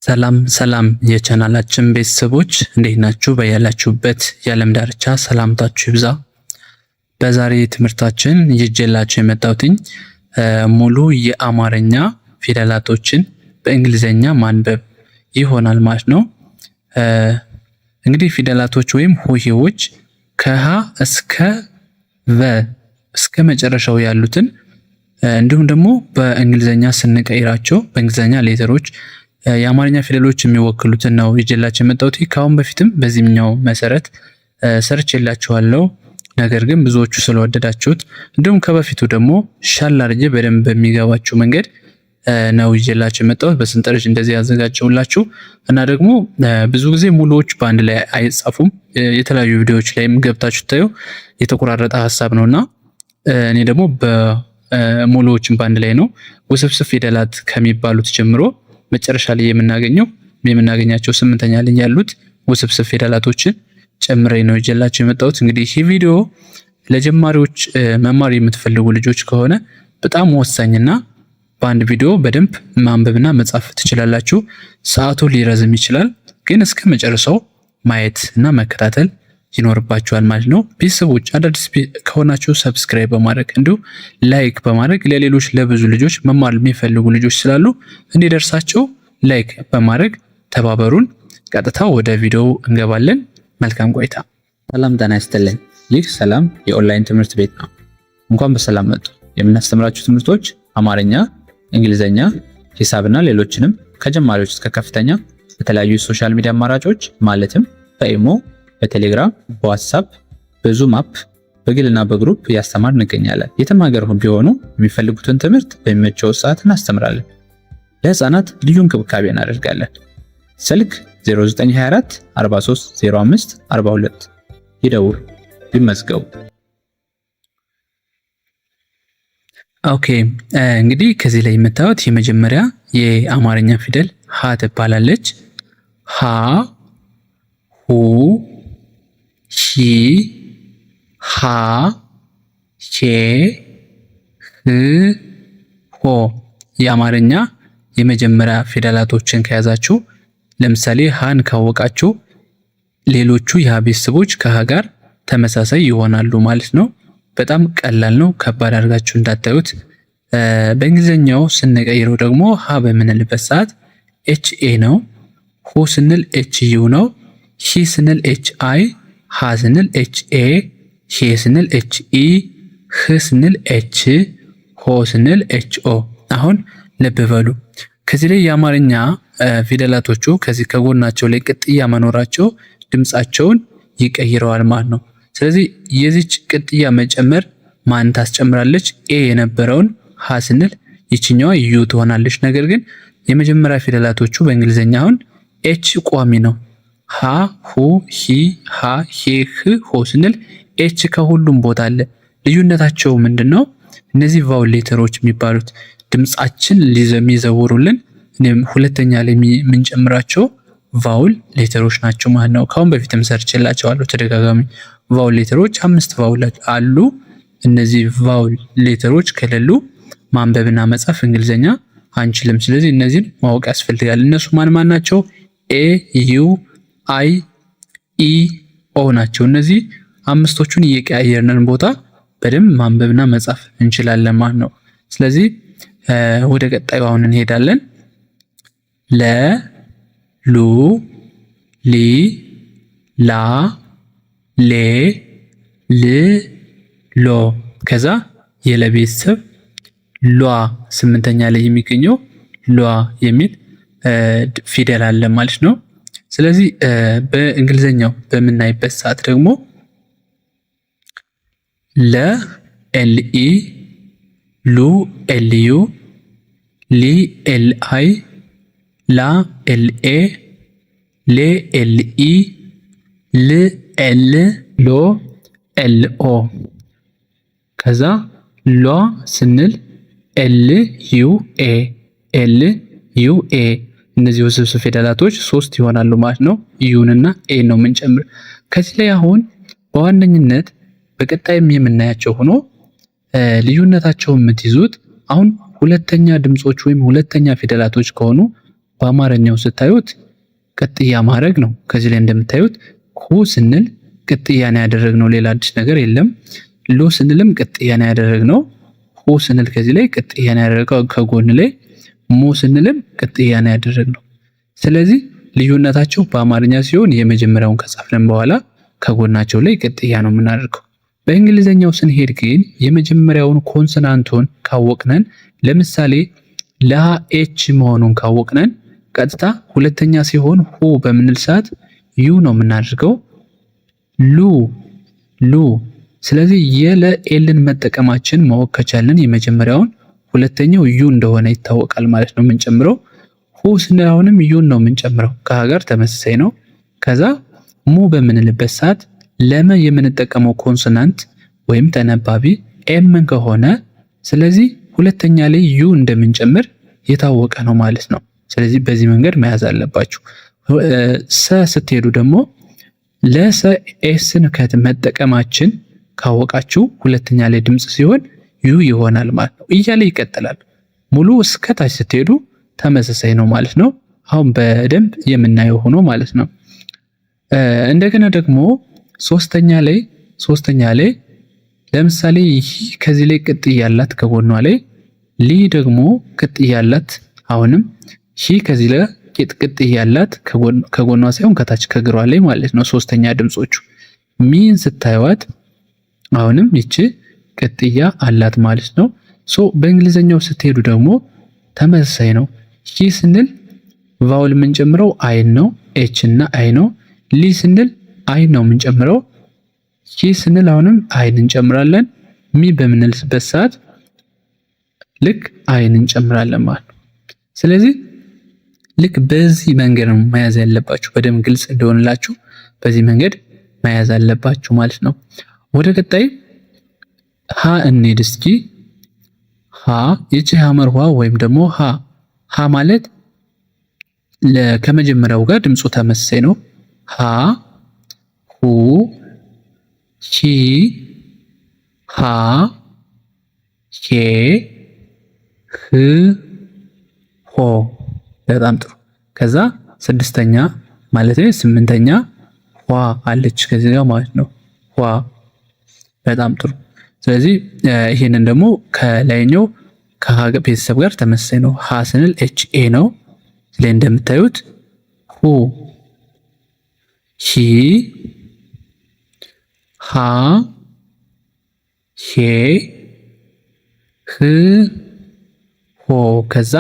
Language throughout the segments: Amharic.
ሰላም ሰላም የቻናላችን ቤተሰቦች እንዴት ናችሁ? በያላችሁበት የዓለም ዳርቻ ሰላምታችሁ ይብዛ። በዛሬ ትምህርታችን ይዤላችሁ የመጣሁትኝ ሙሉ የአማርኛ ፊደላቶችን በእንግሊዘኛ ማንበብ ይሆናል ማለት ነው። እንግዲህ ፊደላቶች ወይም ሆሄዎች ከሀ እስከ ቨ እስከ መጨረሻው ያሉትን እንዲሁም ደግሞ በእንግሊዘኛ ስንቀይራቸው በእንግሊዘኛ ሌተሮች የአማርኛ ፊደሎች የሚወክሉትን ነው ይዤላችሁ የመጣሁት። ከአሁን በፊትም በዚህኛው መሰረት ሰርቼላችኋለሁ። ነገር ግን ብዙዎቹ ስለወደዳችሁት እንዲሁም ከበፊቱ ደግሞ ሻል አድርጌ በደንብ በሚገባችሁ መንገድ ነው ይዤላችሁ የመጣሁት። በሰንጠረዥ እንደዚህ ያዘጋጀሁላችሁ እና ደግሞ ብዙ ጊዜ ሙሉዎች በአንድ ላይ አይጻፉም። የተለያዩ ቪዲዮዎች ላይም ገብታችሁ ታዩ የተቆራረጠ ሀሳብ ነውና እኔ ደግሞ በሙሉዎችን በአንድ ላይ ነው ውስብስብ ፊደላት ከሚባሉት ጀምሮ መጨረሻ ላይ የምናገኛቸው ስምንተኛ ላይ ያሉት ውስብስብ ፊደላቶችን ጨምሬ ነው ይዤላችሁ የመጣሁት። እንግዲህ ይህ ቪዲዮ ለጀማሪዎች መማር የምትፈልጉ ልጆች ከሆነ በጣም ወሳኝና በአንድ ቪዲዮ በደንብ ማንበብና መጻፍ ትችላላችሁ። ሰዓቱ ሊረዝም ይችላል፣ ግን እስከ መጨረሻው ማየት እና መከታተል ይኖርባችኋል ማለት ነው። ቤተሰቦች አዳዲስ ከሆናችሁ ሰብስክራይብ በማድረግ እንዲሁም ላይክ በማድረግ ለሌሎች ለብዙ ልጆች መማር የሚፈልጉ ልጆች ስላሉ እንዲደርሳቸው ላይክ በማድረግ ተባበሩን። ቀጥታ ወደ ቪዲዮው እንገባለን። መልካም ቆይታ። ሰላም ጤና ይስጥልኝ። ይህ ሰላም የኦንላይን ትምህርት ቤት ነው። እንኳን በሰላም መጡ። የምናስተምራችሁ ትምህርቶች አማርኛ፣ እንግሊዘኛ፣ ሂሳብና ሌሎችንም ከጀማሪዎች እስከ ከፍተኛ በተለያዩ የሶሻል ሚዲያ አማራጮች ማለትም በኢሞ፣ በቴሌግራም፣ በዋትስአፕ፣ በዙም አፕ፣ በግልና በግሩፕ እያስተማር እንገኛለን። የትም ሀገር ቢሆኑ የሚፈልጉትን ትምህርት በሚመቸው ሰዓት እናስተምራለን። ለህፃናት ልዩ እንክብካቤ እናደርጋለን። ስልክ 0924 43 05 42 ይደውሉ፣ ይመዝገቡ። ኦኬ እንግዲህ ከዚህ ላይ የምታዩት የመጀመሪያ የአማርኛ ፊደል ሀ ትባላለች። ሀ፣ ሁ፣ ሂ፣ ሃ፣ ሄ፣ ህ፣ ሆ የአማርኛ የመጀመሪያ ፊደላቶችን ከያዛችሁ ለምሳሌ ሃን ካወቃችሁ ሌሎቹ የሀ ቤተሰቦች ከሀ ጋር ተመሳሳይ ይሆናሉ ማለት ነው። በጣም ቀላል ነው፣ ከባድ አድርጋችሁ እንዳታዩት። በእንግሊዝኛው ስንቀይረው ደግሞ ሀ በምንልበት ሰዓት ኤች ኤ ነው። ሁ ስንል ኤች ዩ ነው። ሂ ስንል ኤች አይ፣ ሃ ስንል ኤች ኤ፣ ሄ ስንል ኤች ኢ፣ ህ ስንል ኤች፣ ሆ ስንል ኤች ኦ። አሁን ልብ በሉ ከዚህ ላይ የአማርኛ ፊደላቶቹ ከዚህ ከጎናቸው ላይ ቅጥያ መኖራቸው ድምጻቸውን ይቀይረዋል ማለት ነው። ስለዚህ የዚች ቅጥያ መጨመር ማን ታስጨምራለች? ኤ የነበረውን ሃ ስንል ይችኛዋ ዩ ትሆናለች። ነገር ግን የመጀመሪያ ፊደላቶቹ በእንግሊዝኛ አሁን ኤች ቋሚ ነው። ሃ፣ ሁ፣ ሂ፣ ሃ፣ ሄ፣ ህ፣ ሆ ስንል ኤች ከሁሉም ቦታ አለ። ልዩነታቸው ምንድነው? እነዚህ ቫውል ሌተሮች የሚባሉት ድምጻችን የሚዘውሩልን ሁለተኛ ላይ የምንጨምራቸው ቫውል ሌተሮች ናቸው ማለት ነው። ካሁን በፊትም ሰርችላቸዋለሁ ተደጋጋሚ ቫውል ሌተሮች 5 ቫውል አሉ። እነዚህ ቫውል ሌተሮች ከሌሉ ማንበብና መጻፍ እንግሊዘኛ አንችልም። ስለዚህ እነዚህን ማወቅ ያስፈልጋል። እነሱ ማን ናቸው? ኤ፣ ዩ፣ አይ፣ ኢ፣ ኦ ናቸው። እነዚህ አምስቶቹን እየቀያየርን ቦታ በደንብ ማንበብና መጻፍ እንችላለን ማለት ነው። ስለዚህ ወደ ቀጣዩ አሁን እንሄዳለን። ለ፣ ሉ፣ ሊ፣ ላ፣ ሌ፣ ል፣ ሎ። ከዛ የለቤተሰብ ሏ ስምንተኛ ላይ የሚገኘው ሏ የሚል ፊደል አለ ማለት ነው። ስለዚህ በእንግሊዘኛው በምናይበት ሰዓት ደግሞ ለ ኤል ኢ፣ ሉ ኤል ዩ፣ ሊ ኤል አይ፣ ላ ኤል ኤ፣ ሌ ኤል ኢ፣ ል ኤል፣ ሎ ኤል ኦ። ከዛ ሏ ስንል ኤል ዩ ኤ፣ ኤል ዩ ኤ። እነዚህ ውስብስብ ፊደላቶች 3 ይሆናሉ ማለት ነው። ዩንና ኤ ነው የምንጨምር። ከዚህ ላይ አሁን በዋነኝነት በቀጣይም የምናያቸው ሆኖ ልዩነታቸው የምትይዙት አሁን ሁለተኛ ድምጾች ወይም ሁለተኛ ፊደላቶች ከሆኑ በአማርኛው ስታዩት ቅጥያ ማድረግ ነው። ከዚህ ላይ እንደምታዩት ሁ ስንል ቅጥያ ነው ያደረግነው፣ ሌላ አዲስ ነገር የለም። ሉ ስንልም ቅጥያ ነው ያደረግነው። ሁ ስንል ከዚህ ላይ ቅጥያ ነው ያደረገው ከጎን ላይ። ሙ ስንልም ቅጥያ ነው ያደረግነው። ስለዚህ ልዩነታቸው በአማርኛ ሲሆን የመጀመሪያውን ከጻፍን በኋላ ከጎናቸው ላይ ቅጥያ ነው የምናደርገው። በእንግሊዘኛው ስንሄድ ግን የመጀመሪያውን ኮንሶናንቱን ካወቅነን፣ ለምሳሌ ላ ኤች መሆኑን ካወቅነን ቀጥታ ሁለተኛ ሲሆን ሁ በምንል ሰዓት ዩ ነው የምናደርገው። ሉ። ስለዚህ የለ ኤልን መጠቀማችን ማወቅ ከቻልን የመጀመሪያውን ሁለተኛው ዩ እንደሆነ ይታወቃል ማለት ነው የምንጨምረው። ሁ ስንል አሁንም ዩን ነው የምንጨምረው፣ ከሀ ጋር ተመሳሳይ ነው። ከዛ ሙ በምንልበት ሰዓት ለመ የምንጠቀመው ኮንሶናንት ወይም ተነባቢ ኤምን ከሆነ ስለዚህ ሁለተኛ ላይ ዩ እንደምንጨምር የታወቀ ነው ማለት ነው። ስለዚህ በዚህ መንገድ መያዝ አለባችሁ። ሰ ስትሄዱ ደግሞ ለሰ ኤስን መጠቀማችን ካወቃችሁ ሁለተኛ ላይ ድምፅ ሲሆን ዩ ይሆናል ማለት ነው። እያለ ይቀጥላል። ሙሉ እስከ ታች ስትሄዱ ተመሳሳይ ነው ማለት ነው። አሁን በደንብ የምናየው ሆኖ ማለት ነው። እንደገና ደግሞ ሶስተኛ ላይ ለምሳሌ ይህ ከዚህ ላይ ቅጥያ ያላት ከጎኗ ላይ፣ ሊ ደግሞ ቅጥያ ያላት፣ አሁንም ሺ ከዚህ ላይ ቅጥያ ያላት ከጎኗ ሳይሆን ከታች ከግሯ ላይ ማለት ነው። ሶስተኛ ድምጾቹ ሚን ስታዩት አሁንም ይቺ ቅጥያ አላት ማለት ነው። በእንግሊዘኛው ስትሄዱ ደግሞ ተመሳሳይ ነው። ሺ ስንል ቫውል የምንጨምረው አይን ነው፣ ኤች እና አይ ነው። ሊ ስንል አይን ነው የምንጨምረው። ሺ ስንል አሁንም አይን እንጨምራለን። ሚ በምንልበት ሰዓት ልክ አይን እንጨምራለን ማለት ነው። ስለዚህ ልክ በዚህ መንገድ ነው መያዝ ያለባችሁ። በደንብ ግልጽ እንደሆነላችሁ በዚህ መንገድ መያዝ አለባችሁ ማለት ነው። ወደ ቀጣይ ሀ እንሂድ እስኪ። ሀ ይቺ ሐመር ኋ ወይም ደግሞ ሀ ማለት ከመጀመሪያው ጋር ድምፁ ተመሳሳይ ነው። ሀ ሁ ሂ ሃ ሄ ህ ሆ። በጣም ጥሩ። ከዛ ስድስተኛ ማለት ስምንተኛ ኋ አለች ከዚህ ጋር ማለት ነው። ኋ። በጣም ጥሩ። ስለዚህ ይሄንን ደግሞ ከላይኛው ከሀ ቤተሰብ ጋር ተመሳሳይ ነው። ሀ ስንል ኤች ኤ ነው። ስለዚህ እንደምታዩት ሁ ሂ ሃ ሄ ህ ሆ። ከዛ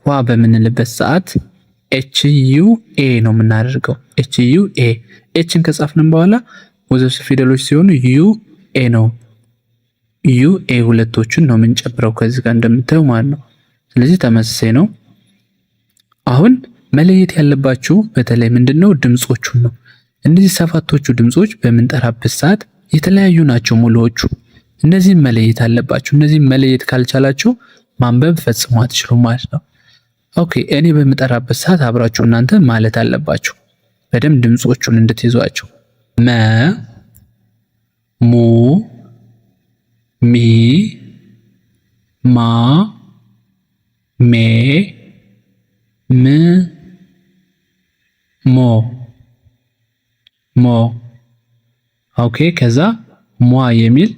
ኋ በምንልበት ሰዓት ኤች ዩ ኤ ነው የምናደርገው። ኤች ዩ ኤ። ኤችን ከጻፍንም በኋላ ውስብስብ ፊደሎች ሲሆኑ ዩ ኤ ነው። ዩ ኤ ሁለቶቹን ነው የምንጨምረው ከዚህ ጋር እንደምታዩ ማለት ነው። ስለዚህ ተመሳሳይ ነው። አሁን መለየት ያለባችሁ በተለይ ምንድነው ድምጾቹን ነው። እነዚህ ሰባቶቹ ድምጾች በምንጠራበት ሰዓት የተለያዩ ናቸው ሙሉዎቹ። እነዚህን መለየት አለባችሁ። እነዚህን መለየት ካልቻላችሁ ማንበብ ፈጽሞ አትችሉም ማለት ነው። ኦኬ፣ እኔ በምጠራበት ሰዓት አብራችሁ እናንተ ማለት አለባችሁ በደንብ ድምጾቹን እንድትይዟቸው። መ ሙ ሚ ማ ሜ ም ሞ ሞ። ኦኬ፣ ከዛ ሟ የሚል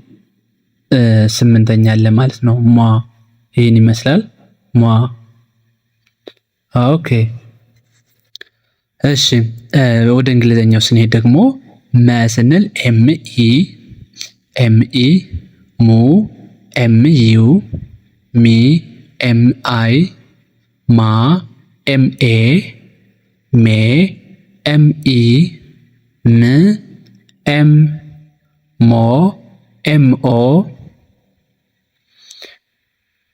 ስምንተኛ አለ ማለት ነው። ሟ ይህን ይመስላል። ሟ። ኦኬ፣ እሺ። ወደ እንግሊዘኛው ስንሄድ ደግሞ መ ስንል ኤም ኢ፣ ሙ ኤም ዩ፣ ሚ ኤም አይ፣ ማ ኤም ኤ፣ ሜ ኤም ኢ፣ ም ኤም፣ ሞ ኤም ኦ፣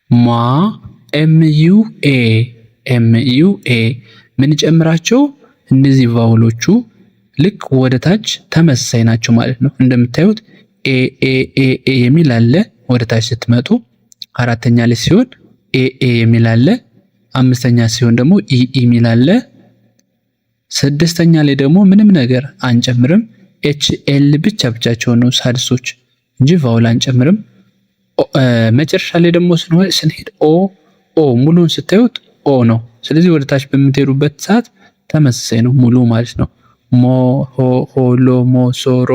ሟ ኤም ዩ ኤ። ምን ጨምራቸው እነዚህ ቫውሎቹ ልክ ወደ ታች ተመሳሳይ ናቸው ማለት ነው። እንደምታዩት ኤ ኤ ኤ ኤ የሚል አለ ወደ ታች ስትመጡ። አራተኛ ላይ ሲሆን ኤ ኤ የሚል አለ። አምስተኛ ሲሆን ደግሞ ኢ ኢ የሚል አለ። ስድስተኛ ላይ ደግሞ ምንም ነገር አንጨምርም። ኤች ኤል ብቻቸውን ነው ሳድሶች እንጂ ቫውል አንጨምርም። መጨረሻ ላይ ደግሞ ስንሄድ ኦ ሙሉን ስታዩት ኦ ነው። ስለዚህ ወደ ታች በምትሄዱበት ሰዓት ተመሳሳይ ነው ሙሉ ማለት ነው። ሞ፣ ሆ፣ ሆሎ፣ ሞ፣ ሶሮ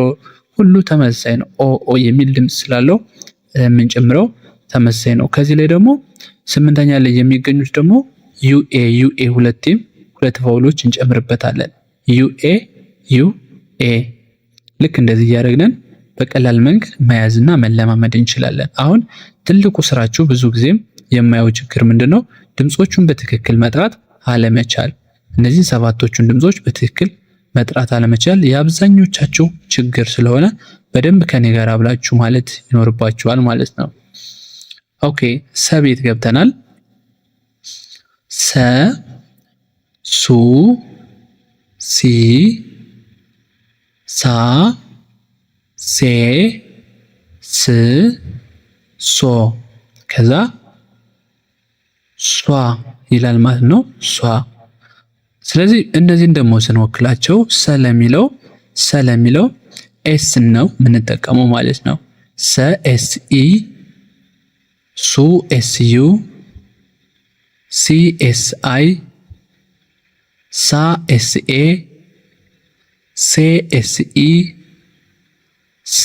ሁሉ ተመሳሳይ ነው። ኦ የሚል ድምፅ ስላለው የምንጨምረው ተመሳሳይ ነው። ከዚህ ላይ ደግሞ ስምንተኛ ላይ የሚገኙት ደግሞ ዩኤ ሁለት ቫውሎች እንጨምርበታለን። ዩኤ ልክ እንደዚህ እያደረግን በቀላል መንገድ መያዝና መለማመድ እንችላለን። አሁን ትልቁ ስራችሁ ብዙ ጊዜም የማየው ችግር ምንድነው? ድምጾቹን በትክክል መጥራት አለመቻል። እነዚህ ሰባቶቹን ድምጾች በትክክል መጥራት አለመቻል የአብዛኞቻችሁ ችግር ስለሆነ በደንብ ከኔ ጋር አብላችሁ ማለት ይኖርባችኋል ማለት ነው። ኦኬ ሰ ቤት ገብተናል። ሰ፣ ሱ፣ ሲ፣ ሳ፣ ሴ፣ ስ፣ ሶ ከዛ ሷ ይላል ማለት ነው። ሷ። ስለዚህ እነዚህን ደግሞ ስንወክላቸው ሰ ለሚለው ኤስ ነው የምንጠቀመው ማለት ነው። ሰ ኤስ ኢ፣ ሱ ኤስ ዩ፣ ሲ ኤስ አይ፣ ሳ ኤስ ኤ፣ ሴ ኤስ ኢ፣ ስ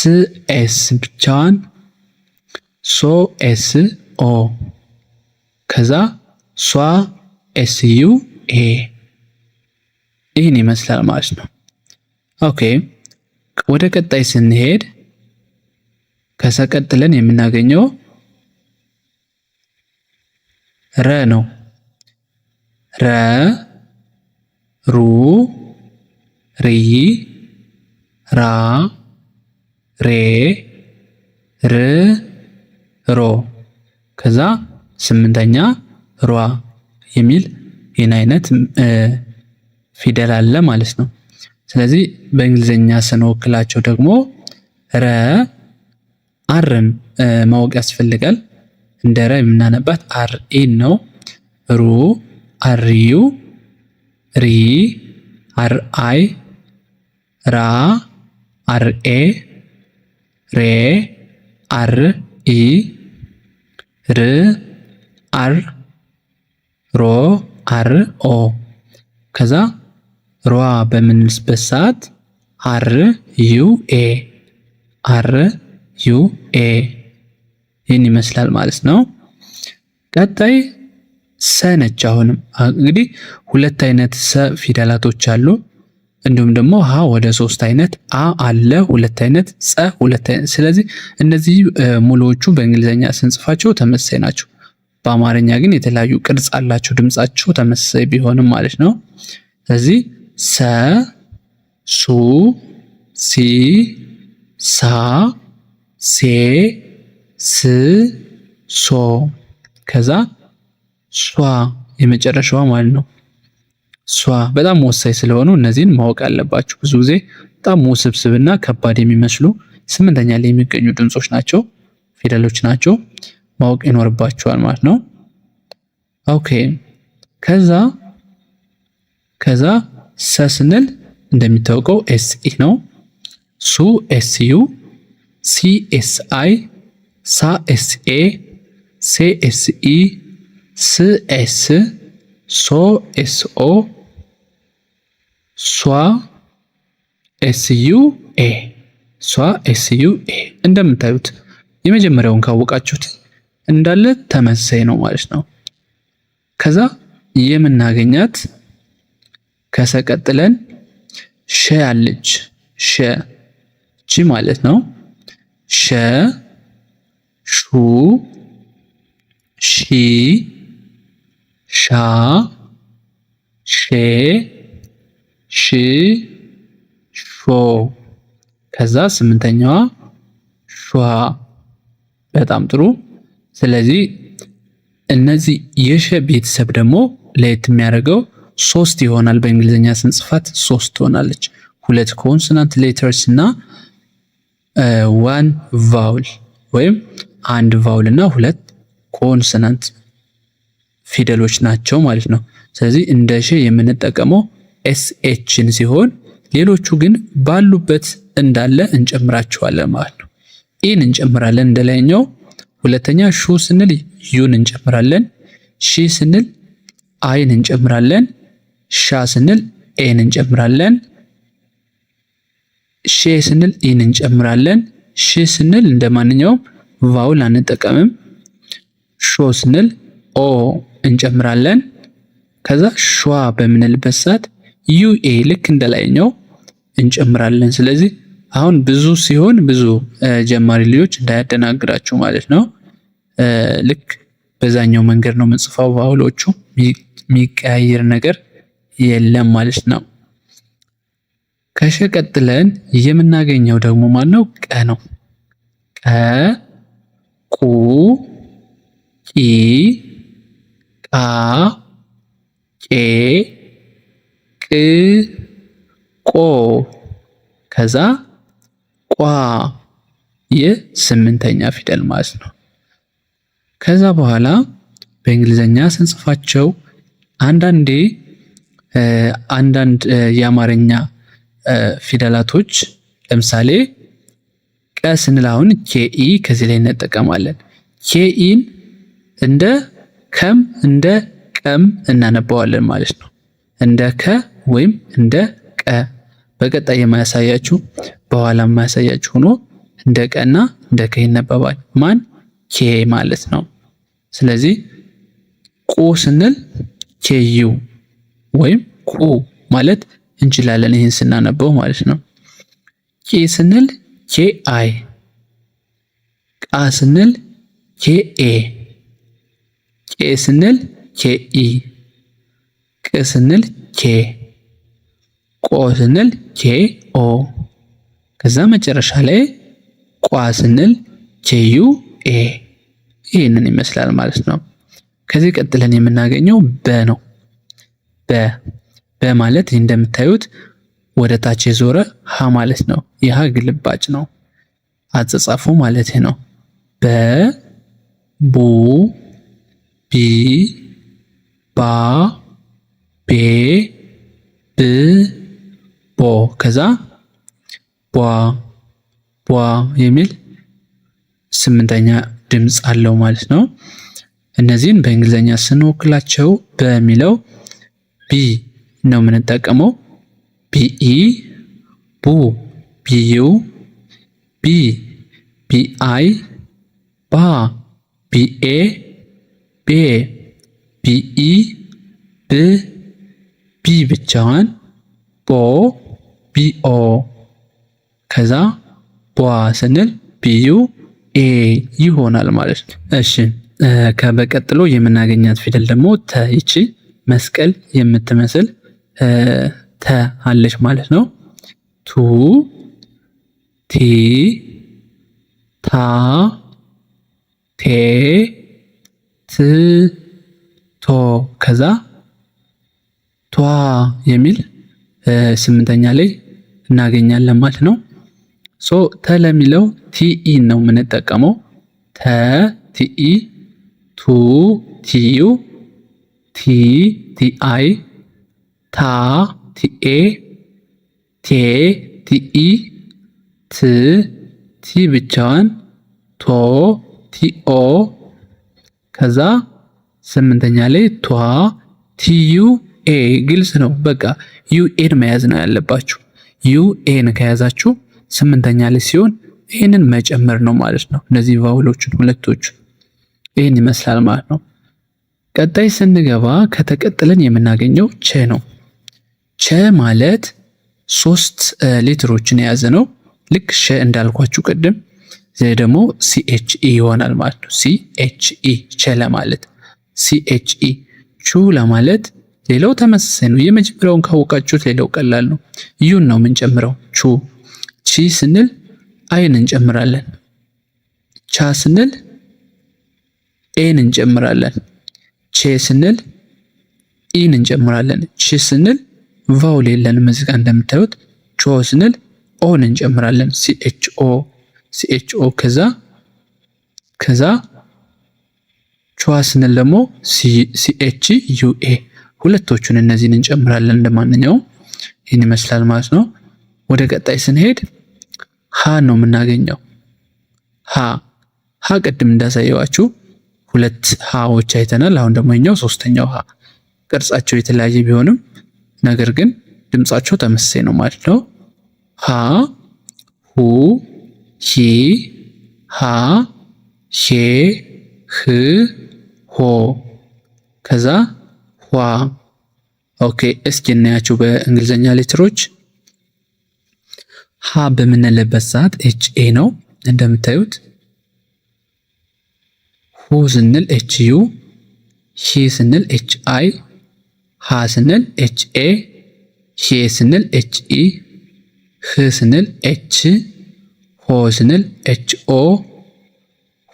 ኤስ ብቻዋን፣ ሶ ኤስ ኦ ከዛ ሷ ኤስ ዩ ኤ ይህን ይመስላል ማለት ነው። ኦኬ ወደ ቀጣይ ስንሄድ ከሰ ቀጥለን የምናገኘው ረ ነው። ረ፣ ሩ፣ ሪ፣ ራ፣ ሬ፣ ር፣ ሮ ከዛ ስምንተኛ ሯ የሚል ይህን አይነት ፊደል አለ ማለት ነው። ስለዚህ በእንግሊዝኛ ስንወክላቸው ደግሞ ረ አርን ማወቅ ያስፈልጋል። እንደ ረ የምናነባት አር ኤን ነው። ሩ አር ዩ፣ ሪ አር አይ፣ ራ አር ኤ፣ ሬ አር ኢ፣ ር አር፣ ሮ አር ኦ ከዛ ሯ በምንልስበት ሰዓት አር ዩ ኤ ይህን ይመስላል ማለት ነው። ቀጣይ ሰ ነች። አሁንም እንግዲህ ሁለት አይነት ሰ ፊደላቶች አሉ። እንዲሁም ደግሞ ሀ ወደ ሶስት አይነት፣ አ አለ ሁለት አይነት፣ ጸ ሁለት አይነት። ስለዚህ እነዚህ ሙሉዎቹ በእንግሊዝኛ ስንጽፋቸው ተመሳሳይ ናቸው። በአማርኛ ግን የተለያዩ ቅርጽ አላቸው ድምጻቸው ተመሳሳይ ቢሆንም ማለት ነው። ስለዚህ ሰ፣ ሱ፣ ሲ፣ ሳ፣ ሴ፣ ስ፣ ሶ ከዛ ሷ የመጨረሻዋ ማለት ነው። ሷ በጣም ወሳኝ ስለሆኑ እነዚህን ማወቅ አለባችሁ። ብዙ ጊዜ በጣም ውስብስብና ከባድ የሚመስሉ ስምንተኛ ላይ የሚገኙ ድምጾች ናቸው፣ ፊደሎች ናቸው። ማወቅ ይኖርባችኋል ማለት ነው። ኦኬ ከዛ ሰ ስንል እንደሚታወቀው ኤስ ኢ ነው። ሱ ኤስ ዩ፣ ሲ ኤስ አይ፣ ሳ ኤስ ኤ፣ ሴ ኤስ ኢ፣ ስ ኤስ፣ ሶ ኤስ ኦ፣ ሷ ኤስ ዩ ኤ እንደምታዩት የመጀመሪያውን ካወቃችሁት እንዳለ ተመሳሳይ ነው ማለት ነው። ከዛ የምናገኛት ከሰ ቀጥለን ሸ አለች። ሸ ቺ ማለት ነው። ሸ፣ ሹ፣ ሺ፣ ሻ፣ ሼ፣ ሽ፣ ሾ ከዛ ስምንተኛዋ ሿ። በጣም ጥሩ። ስለዚህ እነዚህ የሸ ቤተሰብ ደግሞ ለየት የሚያደርገው ሶስት ይሆናል። በእንግሊዝኛ ስንጽፋት ሶስት ትሆናለች። ሁለት ኮንሶናንት ሌተርስ እና ዋን ቫውል ወይም አንድ ቫውል እና ሁለት ኮንሶናንት ፊደሎች ናቸው ማለት ነው። ስለዚህ እንደ ሸ የምንጠቀመው ኤስኤችን ሲሆን ሌሎቹ ግን ባሉበት እንዳለ እንጨምራቸዋለን ማለት ነው። ኢን እንጨምራለን እንደላይኛው። ሁለተኛ ሹ ስንል ዩን እንጨምራለን። ሺ ስንል አይን እንጨምራለን። ሻ ስንል ኤን እንጨምራለን። ሼ ስንል ኢን እንጨምራለን። ሽ ስንል እንደማንኛውም ቫውል አንጠቀምም። ሾ ስንል ኦ እንጨምራለን። ከዛ ሿ በምንልበት ሰዓት ዩኤ ልክ እንደላይኛው እንጨምራለን። ስለዚህ አሁን ብዙ ሲሆን ብዙ ጀማሪ ልጆች እንዳያደናግራችሁ ማለት ነው። ልክ በዛኛው መንገድ ነው የምንጽፈው። ቫውሎቹ የሚቀያየር ነገር የለም ማለት ነው። ከሸ ቀጥለን የምናገኘው ደግሞ ማለት ነው ቀ ነው። ቀ፣ ቁ፣ ቂ፣ ቃ፣ ቄ፣ ቅ፣ ቆ ከዛ ቋ የስምንተኛ ፊደል ማለት ነው። ከዛ በኋላ በእንግሊዘኛ ስንጽፋቸው አንዳንድ የአማርኛ ፊደላቶች ለምሳሌ ቀ ስንል አሁን ኬኢ ከዚህ ላይ እንጠቀማለን። ኬኢን እንደ ከም እንደ ቀም እናነባዋለን ማለት ነው። እንደ ከ ወይም እንደ ቀ በቀጣይ የማያሳያችሁ በኋላ የማያሳያችሁ ሆኖ እንደ ቀና እንደ ከ ይነበባል። ማን ኬ ማለት ነው። ስለዚህ ቁ ስንል ኬዩ ወይም ቁ ማለት እንችላለን ይህን ስናነበው ማለት ነው። ቄ ስንል ኬ አይ፣ ቃ ስንል ኬ ኤ፣ ቄ ስንል ኬ ኢ፣ ቅ ስንል ኬ፣ ቆ ስንል ኬ ኦ፣ ከዛ መጨረሻ ላይ ቋ ስንል ኬዩ ኤ። ይህንን ይመስላል ማለት ነው። ከዚህ ቀጥለን የምናገኘው በ ነው። በ ማለት እንደምታዩት ወደ ታች የዞረ ሀ ማለት ነው። የሀ ግልባጭ ነው አጻጻፉ ማለት ነው። በ፣ ቡ፣ ቢ፣ ባ፣ ቤ፣ ብ፣ ቦ ከዛ ቧ ቧ የሚል ስምንተኛ ድምፅ አለው ማለት ነው። እነዚህን በእንግሊዘኛ ስንወክላቸው በሚለው ቢ ነው የምንጠቀመው። ቢኢ፣ ቡ፣ ቢዩ፣ ቢ፣ ቢአይ፣ ባ፣ ቢኤ፣ ቤ፣ ቢኢ፣ ብ፣ ቢ ብቻዋን፣ ቦ፣ ቢኦ ከዛ ቧ ስንል ቢዩ ኤ ይሆናል ማለት ነው። እሺ ከበቀጥሎ የምናገኛት ፊደል ደግሞ ተ። ይቺ መስቀል የምትመስል ተ አለች ማለት ነው። ቱ፣ ቲ፣ ታ፣ ቴ፣ ት፣ ቶ ከዛ ቷ የሚል ስምንተኛ ላይ እናገኛለን ማለት ነው። ሶ ተ ለሚለው ቲኢ ነው የምንጠቀመው። ተ ቲኢ፣ ቱ ቲዩ፣ ቲ ቲአይ፣ ታ ቲኤ፣ ቴ ቲኢ፣ ት ቲ ብቻዋን፣ ቶ ቲኦ ከዛ ስምንተኛ ላይ ቷ ቲዩ ኤ። ግልጽ ነው። በቃ ዩኤን መያዝ ነው ያለባችሁ። ዩኤን ከያዛችሁ ስምንተኛ ላይ ሲሆን ይህንን መጨመር ነው ማለት ነው። እነዚህ ቫውሎችን ሁለቶቹ ይህን ይመስላል ማለት ነው። ቀጣይ ስንገባ ከተቀጥለን የምናገኘው ቸ ነው። ቸ ማለት 3 ሌትሮችን የያዘ ነው። ልክ ሸ እንዳልኳችሁ ቅድም እዚህ ደግሞ ሲኤችኢ ይሆናል ማለት ነው። ሲኤችኢ ቸ ለማለት ሲኤችኢ። ቹ ለማለት ሌላው ተመሳሳይ ነው። የመጀመሪያውን ካወቃችሁት ሌላው ቀላል ነው። ዩን ነው የምንጨምረው ቹ። ቺ ስንል አይን እንጨምራለን። ቻ ስንል ኤን እንጨምራለን። ቼ ስንል ኢን እንጨምራለን። ቺ ስንል ቫውል የለንም እዚህ ጋር እንደምታዩት። ቾ ስንል ኦን እንጨምራለን። ሲኤችኦ ከዛ ቿ ስንል ደግሞ ሲኤችዩኤ ሁለቶቹን እነዚህን እንጨምራለን እንደማንኛውም። ይህን ይመስላል ማለት ነው። ወደ ቀጣይ ስንሄድ ሀ ነው የምናገኘው። ሀ ቅድም እንዳሳየዋችሁ 2 ሀዎች አይተናል። አሁን ደግሞ የኛው 3ኛው ሀ። ቅርጻቸው የተለያየ ቢሆንም ነገር ግን ድምጻቸው ተመሳሳይ ነው ማለት ነው። ሀ ሁ ሂ ሃ ሄ ህ ሆ ከዛ ኋ። ኦኬ እስኪ እናያቸው በእንግሊዘኛ ሌተሮች። ሀ በምንልበት ሰዓት ኤች ኤ ነው እንደምታዩት። ሁ ስንል ኤች ዩ፣ ሂ ስንል ኤች አይ፣ ሃ ስንል ኤች ኤ፣ ሄ ስንል ኤች ኢ፣ ህ ስንል ኤች፣ ሆ ስንል ኤች ኦ፣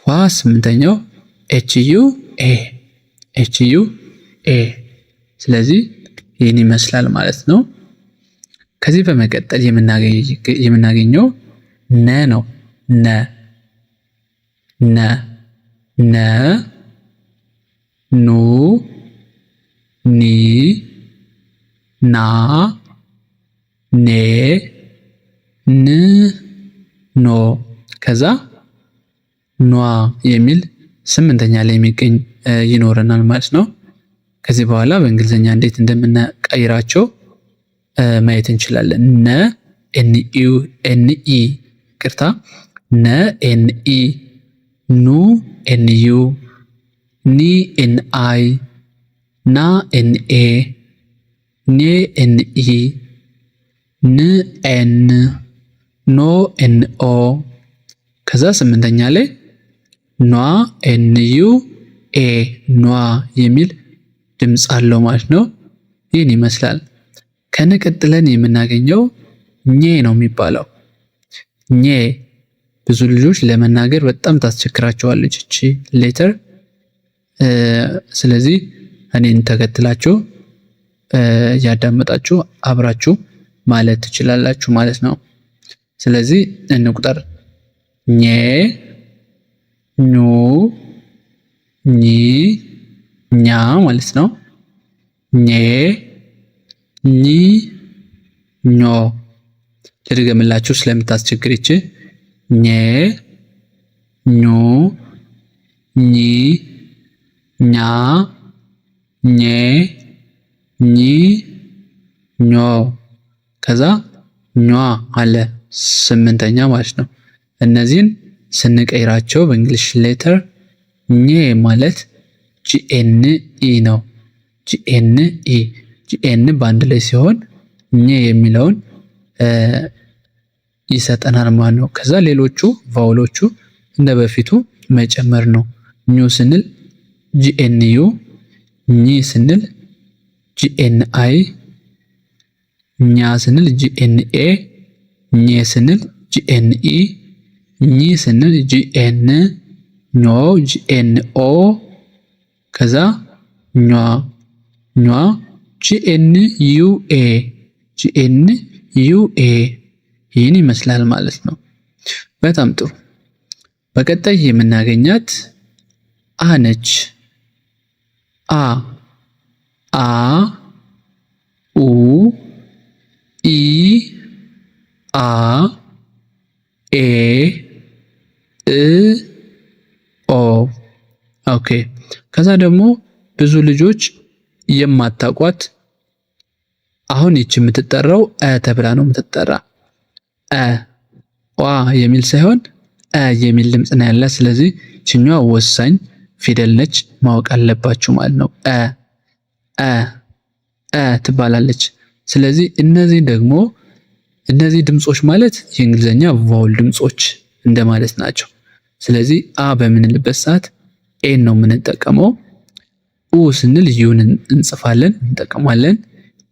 ኋ ስምንተኛው ኤች ዩ ኤ፣ ኤች ዩ ኤ። ስለዚህ ይህን ይመስላል ማለት ነው። ከዚህ በመቀጠል የምናገኘው ነ ነው። ነ ነ ነ ኑ ኒ ና ኔ ን ኖ ከዛ ኗ የሚል ስምንተኛ ላይ የሚገኝ ይኖረናል ማለት ነው። ከዚህ በኋላ በእንግሊዝኛ እንዴት እንደምንቀይራቸው ማየት እንችላለን። ነ ኤንኢ ቅርታ፣ ነ ኤንኢ፣ ኑ ኤንዩ፣ ኒ ኤንአይ፣ ና ኤንኤ፣ ኔ ኤንኢ፣ ን ኤን፣ ኖ ኤንኦ ከዛ ስምንተኛ ላይ ኗ ኤንዩ ኤ ኗ የሚል ድምፅ አለው ማለት ነው። ይህን ይመስላል። ከነቀጥለን የምናገኘው ኘ ነው የሚባለው። ኘ ብዙ ልጆች ለመናገር በጣም ታስቸግራቸዋለች እቺ ሌተር። ስለዚህ እኔን ተከትላችሁ ያዳመጣችሁ አብራችሁ ማለት ትችላላችሁ ማለት ነው። ስለዚህ እንቁጠር። ኘ ኙ ኚ ኛ ማለት ነው። ኘ ኚ ኞ። ልድገምላችሁ ስለምታስቸግር ይቺ ኘ ኙ ኚ ኛ ኘ ኚ ኞ ከዛ ኟ አለ ስምንተኛ ማለት ነው። እነዚህን ስንቀይራቸው በእንግሊሽ ሌተር ኘ ማለት ጂኤንኢ ነው። ጂኤንኢ ጂኤን በአንድ ላይ ሲሆን ኘ የሚለውን ይሰጠናል ማለት ነው። ከዛ ሌሎቹ ቫውሎቹ እንደ በፊቱ መጨመር ነው። ኙ ስንል ጂኤንዩ፣ ኚ ስንል ጂኤንአይ፣ ኛ ስንል ጂኤንኤ፣ ኘ ስንል ጂኤንኢ፣ ኚ ስንል ጂኤን፣ ኞ ጂኤንኦ ከዛ ኟ ኟ ጂኤንዩኤ ጂኤንዩኤ ይህን ይመስላል ማለት ነው። በጣም ጥሩ። በቀጣይ የምናገኛት አ ነች። አ አ ኡ ኢ አ ኤ እ ኦ። ኦኬ ከዛ ደግሞ ብዙ ልጆች የማታቋት አሁን ይቺ የምትጠራው አ ተብላ ነው የምትጠራ። አ ዋ የሚል ሳይሆን አ የሚል ድምጽ ነው ያላት። ስለዚህ ችኛዋ ወሳኝ ፊደል ነች፣ ማወቅ አለባችሁ ማለት ነው። አ አ አ ትባላለች። ስለዚህ እነዚህ ድምጾች ማለት የእንግሊዘኛ ቫውል ድምጾች እንደማለት ናቸው። ስለዚህ አ በምንልበት ሰዓት ኤን ነው የምንጠቀመው። ኡ ስንል ዩን እንጽፋለን እንጠቀማለን።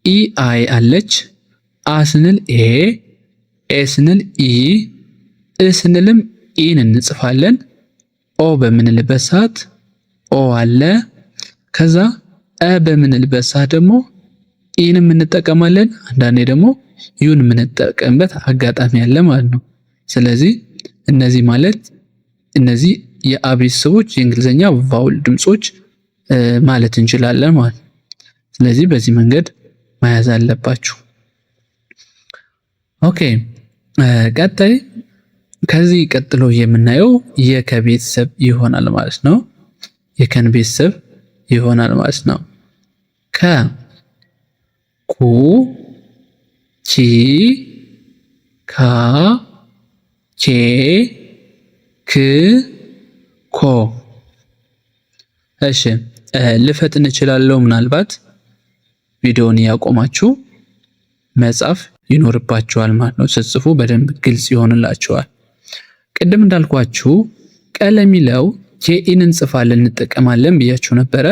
ኢ አይ አለች። አ ስንል ኤ፣ ኤ ስንል ኢ፣ እ ስንልም ኢን እንጽፋለን። ኦ በምንልበት ሰዓት ኦ አለ። ከዛ አ በምንልበት ሰዓት ደግሞ ኢንም እንጠቀማለን። አንዳንዴ ደግሞ ዩን የምንጠቀምበት አጋጣሚ አለ ማለት ነው። ስለዚህ እነዚህ የአ ቤተሰቦች የእንግሊዘኛ ቫውል ድምጾች ማለት እንችላለን ማለት ነው። ስለዚህ በዚህ መንገድ መያዝ አለባችሁ። ኦኬ ቀጣይ ከዚህ ቀጥሎ የምናየው የከ ቤተሰብ ይሆናል ማለት ነው። የከን ቤተሰብ ይሆናል ማለት ነው። ከ ኩ ቺ ካ ቼ ክ ኮ። እሺ ልፈጥን እችላለሁ። ምናልባት ቪዲዮውን ያቆማችሁ መጻፍ ይኖርባችኋል ማለት ነው። ስትጽፉ በደንብ ግልጽ ይሆንላችኋል። ቅድም እንዳልኳችሁ ቀ ለሚለው ኬኢን እንጽፋለን እንጠቀማለን ብያችሁ ነበረ።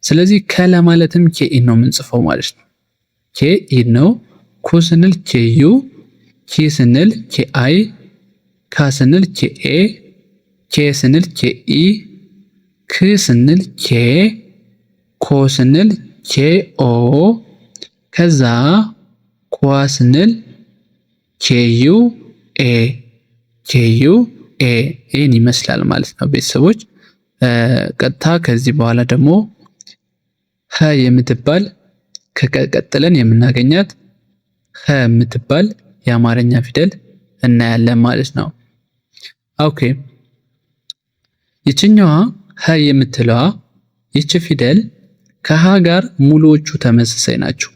ስለዚህ ከ ለማለትም ኬኢን ነው የምንጽፈው ማለት ነው። ኬኢን ነው። ኩ ስንል ኬዩ፣ ኪ ስንል ኬአይ፣ ካ ስንል ኬኤ፣ ኬ ስንል ኬኢ፣ ክ ስንል ኬ፣ ኮ ስንል ኬኦ፣ ከዛ ኳ ስንል ኬዩ ኤ፣ ኬዩ ኤ። ይህን ይመስላል ማለት ነው ቤተሰቦች። ቀጥታ ከዚህ በኋላ ደግሞ ሀ የምትባል ከቀጥለን የምናገኛት ሀ የምትባል የአማርኛ ፊደል እናያለን ማለት ነው። ኦኬ ይችኛዋ ሀ የምትለዋ ይች ፊደል ከሀ ጋር ሙሉዎቹ ተመሳሳይ ናቸው።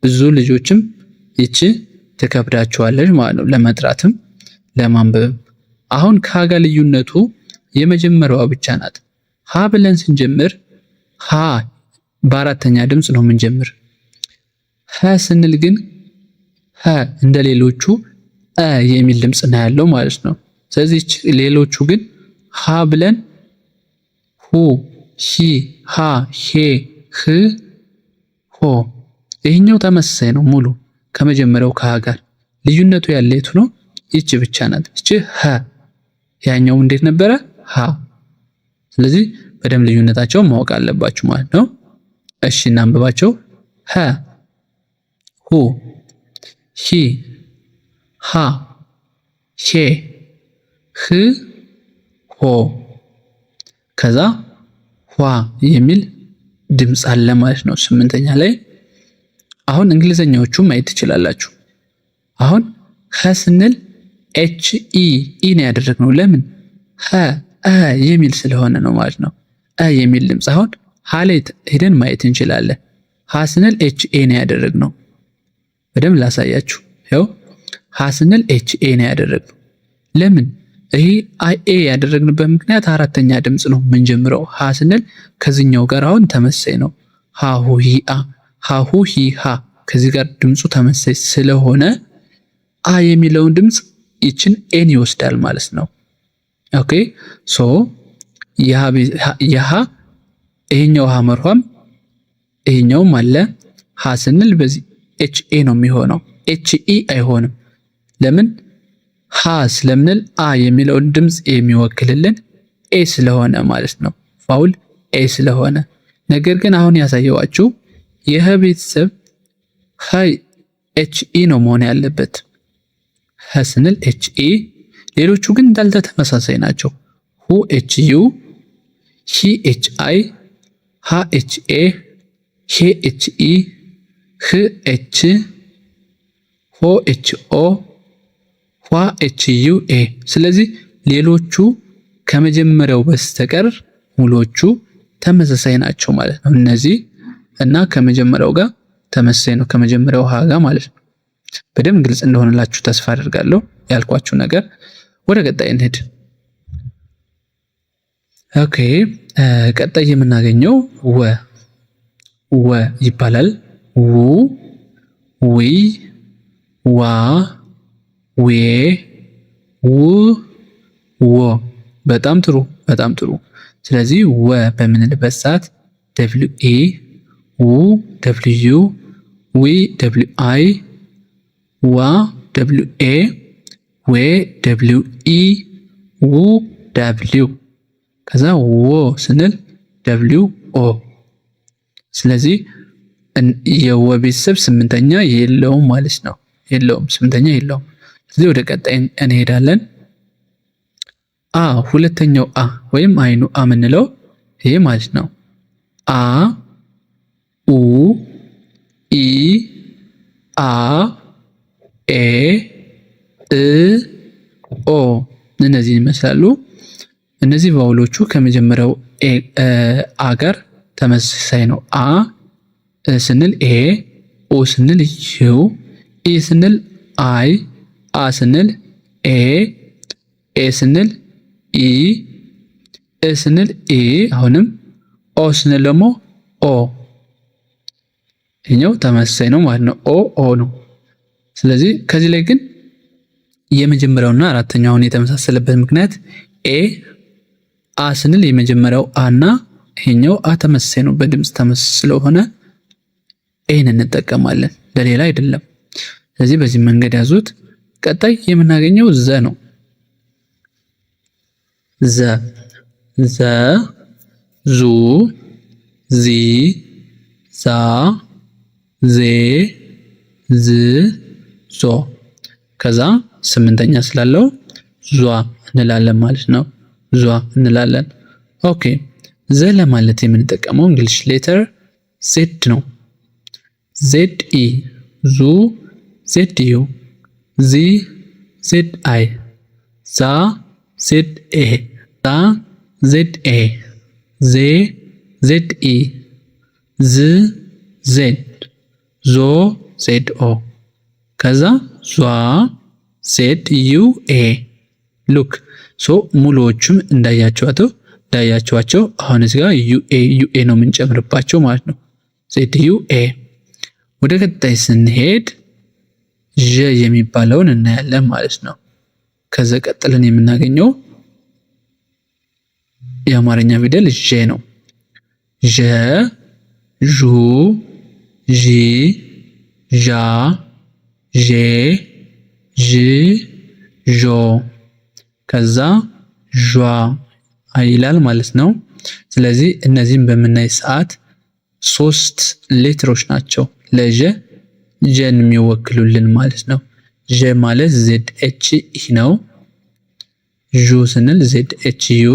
ብዙ ልጆችም ይች ትከብዳቸዋለች ማለት ነው ለመጥራትም ለማንበብም። አሁን ከሀ ጋር ልዩነቱ የመጀመሪያዋ ብቻ ናት። ሀ ብለን ስንጀምር ሀ በአራተኛ ድምፅ ነው የምንጀምር። ሀ ስንል ግን ሀ እንደ ሌሎቹ አ የሚል ድምፅ ነው ያለው ማለት ነው። ስለዚህ ሌሎቹ ግን ሀ ብለን ሁ፣ ሂ፣ ሃ፣ ሄ፣ ህ፣ ሆ። ይህኛው ተመሳሳይ ነው ሙሉ ከመጀመሪያው ከሀ ጋር። ልዩነቱ ያለ የቱ ነው? ይቺ ብቻ ናት። ይቺ ሀ፣ ያኛው እንዴት ነበረ? ሀ። ስለዚህ በደንብ ልዩነታቸውን ማወቅ አለባችሁ ማለት ነው። እሺ እናንብባቸው። ሀ፣ ሁ፣ ሂ፣ ሃ፣ ሄ፣ ህ፣ ሆ። ከዛ ኋ የሚል ድምፅ አለ ማለት ነው ስምንተኛ ላይ። አሁን እንግሊዘኛዎቹ ማየት ትችላላችሁ። አሁን ሀ ስንል ኤች ኢ ኢ ነው ያደረግነው። ለምን? ሀ አ የሚል ስለሆነ ነው ማለት ነው። አ የሚል ድምፅ አሁን ሀ ላይ ሄደን ማየት እንችላለን። ሀ ስንል ኤች ኤ ነው ያደረግነው። በደንብ ላሳያችሁ። ያው ሀ ስንል ኤች ኤ ነው ያደረግነው። ለምን? ይሄ አይ ኤ ያደረግንበት ምክንያት አራተኛ ድምፅ ነው የምንጀምረው። ሀ ስንል ከዚህኛው ጋር አሁን ተመሳይ ነው። ሀ ሁ ሂ አ፣ ሀ ሁ ሂ ሃ ከዚህ ጋር ድምፁ ተመሳይ ስለሆነ አ የሚለውን ድምፅ ይችን ኤን ይወስዳል ማለት ነው። ኦኬ ሶ የሀ ይሄኛው ሀ መርኋም ይሄኛውም አለ። ሀ ስንል በዚህ ኤች ኤ ነው የሚሆነው፣ ኤች ኢ አይሆንም። ለምን? ሀ ስለምንል አ የሚለውን ድምፅ የሚወክልልን ኤ ስለሆነ ማለት ነው። ፋውል ኤ ስለሆነ። ነገር ግን አሁን ያሳየዋችሁ የሀ ቤተሰብ ሀ ኤች ኢ ነው መሆን ያለበት። ሀ ስንል ኤች ኢ፣ ሌሎቹ ግን እንዳልተ ተመሳሳይ ናቸው። ሁ ኤች ዩ፣ ሂ ኤች አይ፣ ሃ ኤች ኤ፣ ሄ ኤች ኢ፣ ህ ኤች፣ ሆ ኤች ኦ፣ ኋ ኤች ዩ ኤ። ስለዚህ ሌሎቹ ከመጀመሪያው በስተቀር ሙሎቹ ተመሳሳይ ናቸው ማለት ነው። እነዚህ እና ከመጀመሪያው ጋር ተመሳሳይ ነው፣ ከመጀመሪያው ሀ ጋር ማለት ነው። በደንብ ግልጽ እንደሆነላችሁ ተስፋ አድርጋለሁ ያልኳችሁ ነገር። ወደ ቀጣይ እንሄድ። ኦኬ ቀጣይ የምናገኘው ወ ይባላል። ው፣ ዊ፣ ዋ፣ ዌ፣ ው፣ ወ። በጣም ጥሩ፣ በጣም ጥሩ። ስለዚህ ወ በምንልበት ሰዓት ደብሊው ኤ፣ ው ደብሊው ዩ፣ ዊ ደብሊው አይ፣ ዋ ደብሊው ኤ፣ ዌ ደብሊው ኢ፣ ው ደብሊው። ከዛ ወ ስንል ደብሊው ኦ። ስለዚህ የወ ቤተሰብ ስምንተኛ የለውም ማለት ነው። የለውም፣ ስምንተኛ የለውም። ስለዚህ ወደ ቀጣይ እንሄዳለን። አ ሁለተኛው አ ወይም አይኑ አ የምንለው ይሄ ማለት ነው። አ፣ ኡ፣ ኢ፣ አ፣ ኤ፣ እ፣ ኦ እነዚህን ይመስላሉ። እነዚህ ቫውሎቹ ከመጀመሪያው አ ጋር ተመሳሳይ ነው። አ፣ ስንል ኤ፣ ኦ ስንል ዩ፣ ኢ ስንል አይ፣ አ ስንል ኤ፣ ኤ ስንል ኢ፣ እ ስንል ኢ፣ አሁንም ኦ ስንል ደግሞ ኦ። ይሄኛው ተመሳሳይ ነው ማለት ነው። ኦ ኦ ነው። ስለዚህ ከዚህ ላይ ግን የመጀመሪያውና አራተኛውን የተመሳሰለበት ምክንያት ኤ አ ስንል የመጀመሪያው አ እና ይሄኛው አ ተመሳሳይ ነው፣ በድምጽ ተመሳሳይ ስለሆነ ኤን እንጠቀማለን፣ ለሌላ አይደለም። ስለዚህ በዚህ መንገድ ያዙት። ቀጣይ የምናገኘው ዘ ነው። ዘ ዘ ዙ ዚ ዛ ዜ ዝ ዞ ከዛ ስምንተኛ ስላለው ዟ እንላለን ማለት ነው። ዟ እንላለን። ኦኬ ዘ ለማለት የምንጠቀመው እንግሊሽ ሌተር ዜድ ነው። ዜድ ኢ፣ ዙ ዜድ ዩ፣ ዚ ዜድ አይ፣ ዛ ዜድ ኤ፣ ዛ ዜድ ኤ፣ ዜ ዜድ ኢ፣ ዝ ዜድ፣ ዞ ዜድ ኦ፣ ከዛ ዟ ዜድ ዩ ኤ። ሉክ ሶ ሙሉዎቹም እንዳያቸዋቸው አሁን እዚህ ጋር ዩኤ ነው የምንጨምርባቸው ማለት ነው። ዜድ ዩ ኤ። ወደ ቀጣይ ስንሄድ ዠ የሚባለውን እናያለን ማለት ነው። ከዛ ቀጥለን የምናገኘው የአማርኛ ፊደል ዠ ነው። ዠ ዡ ዢ ዣ ዤ ዥ ዦ ከዛ ዣ ይላል ማለት ነው። ስለዚህ እነዚህን በምናይ ሰዓት 3 ሌትሮች ናቸው ለዠ ዠን የሚወክሉልን ማለት ነው። ዠ ማለት ዜድ ኤች ኢ ነው። ዡ ስንል ዜድ ኤች ዩ፣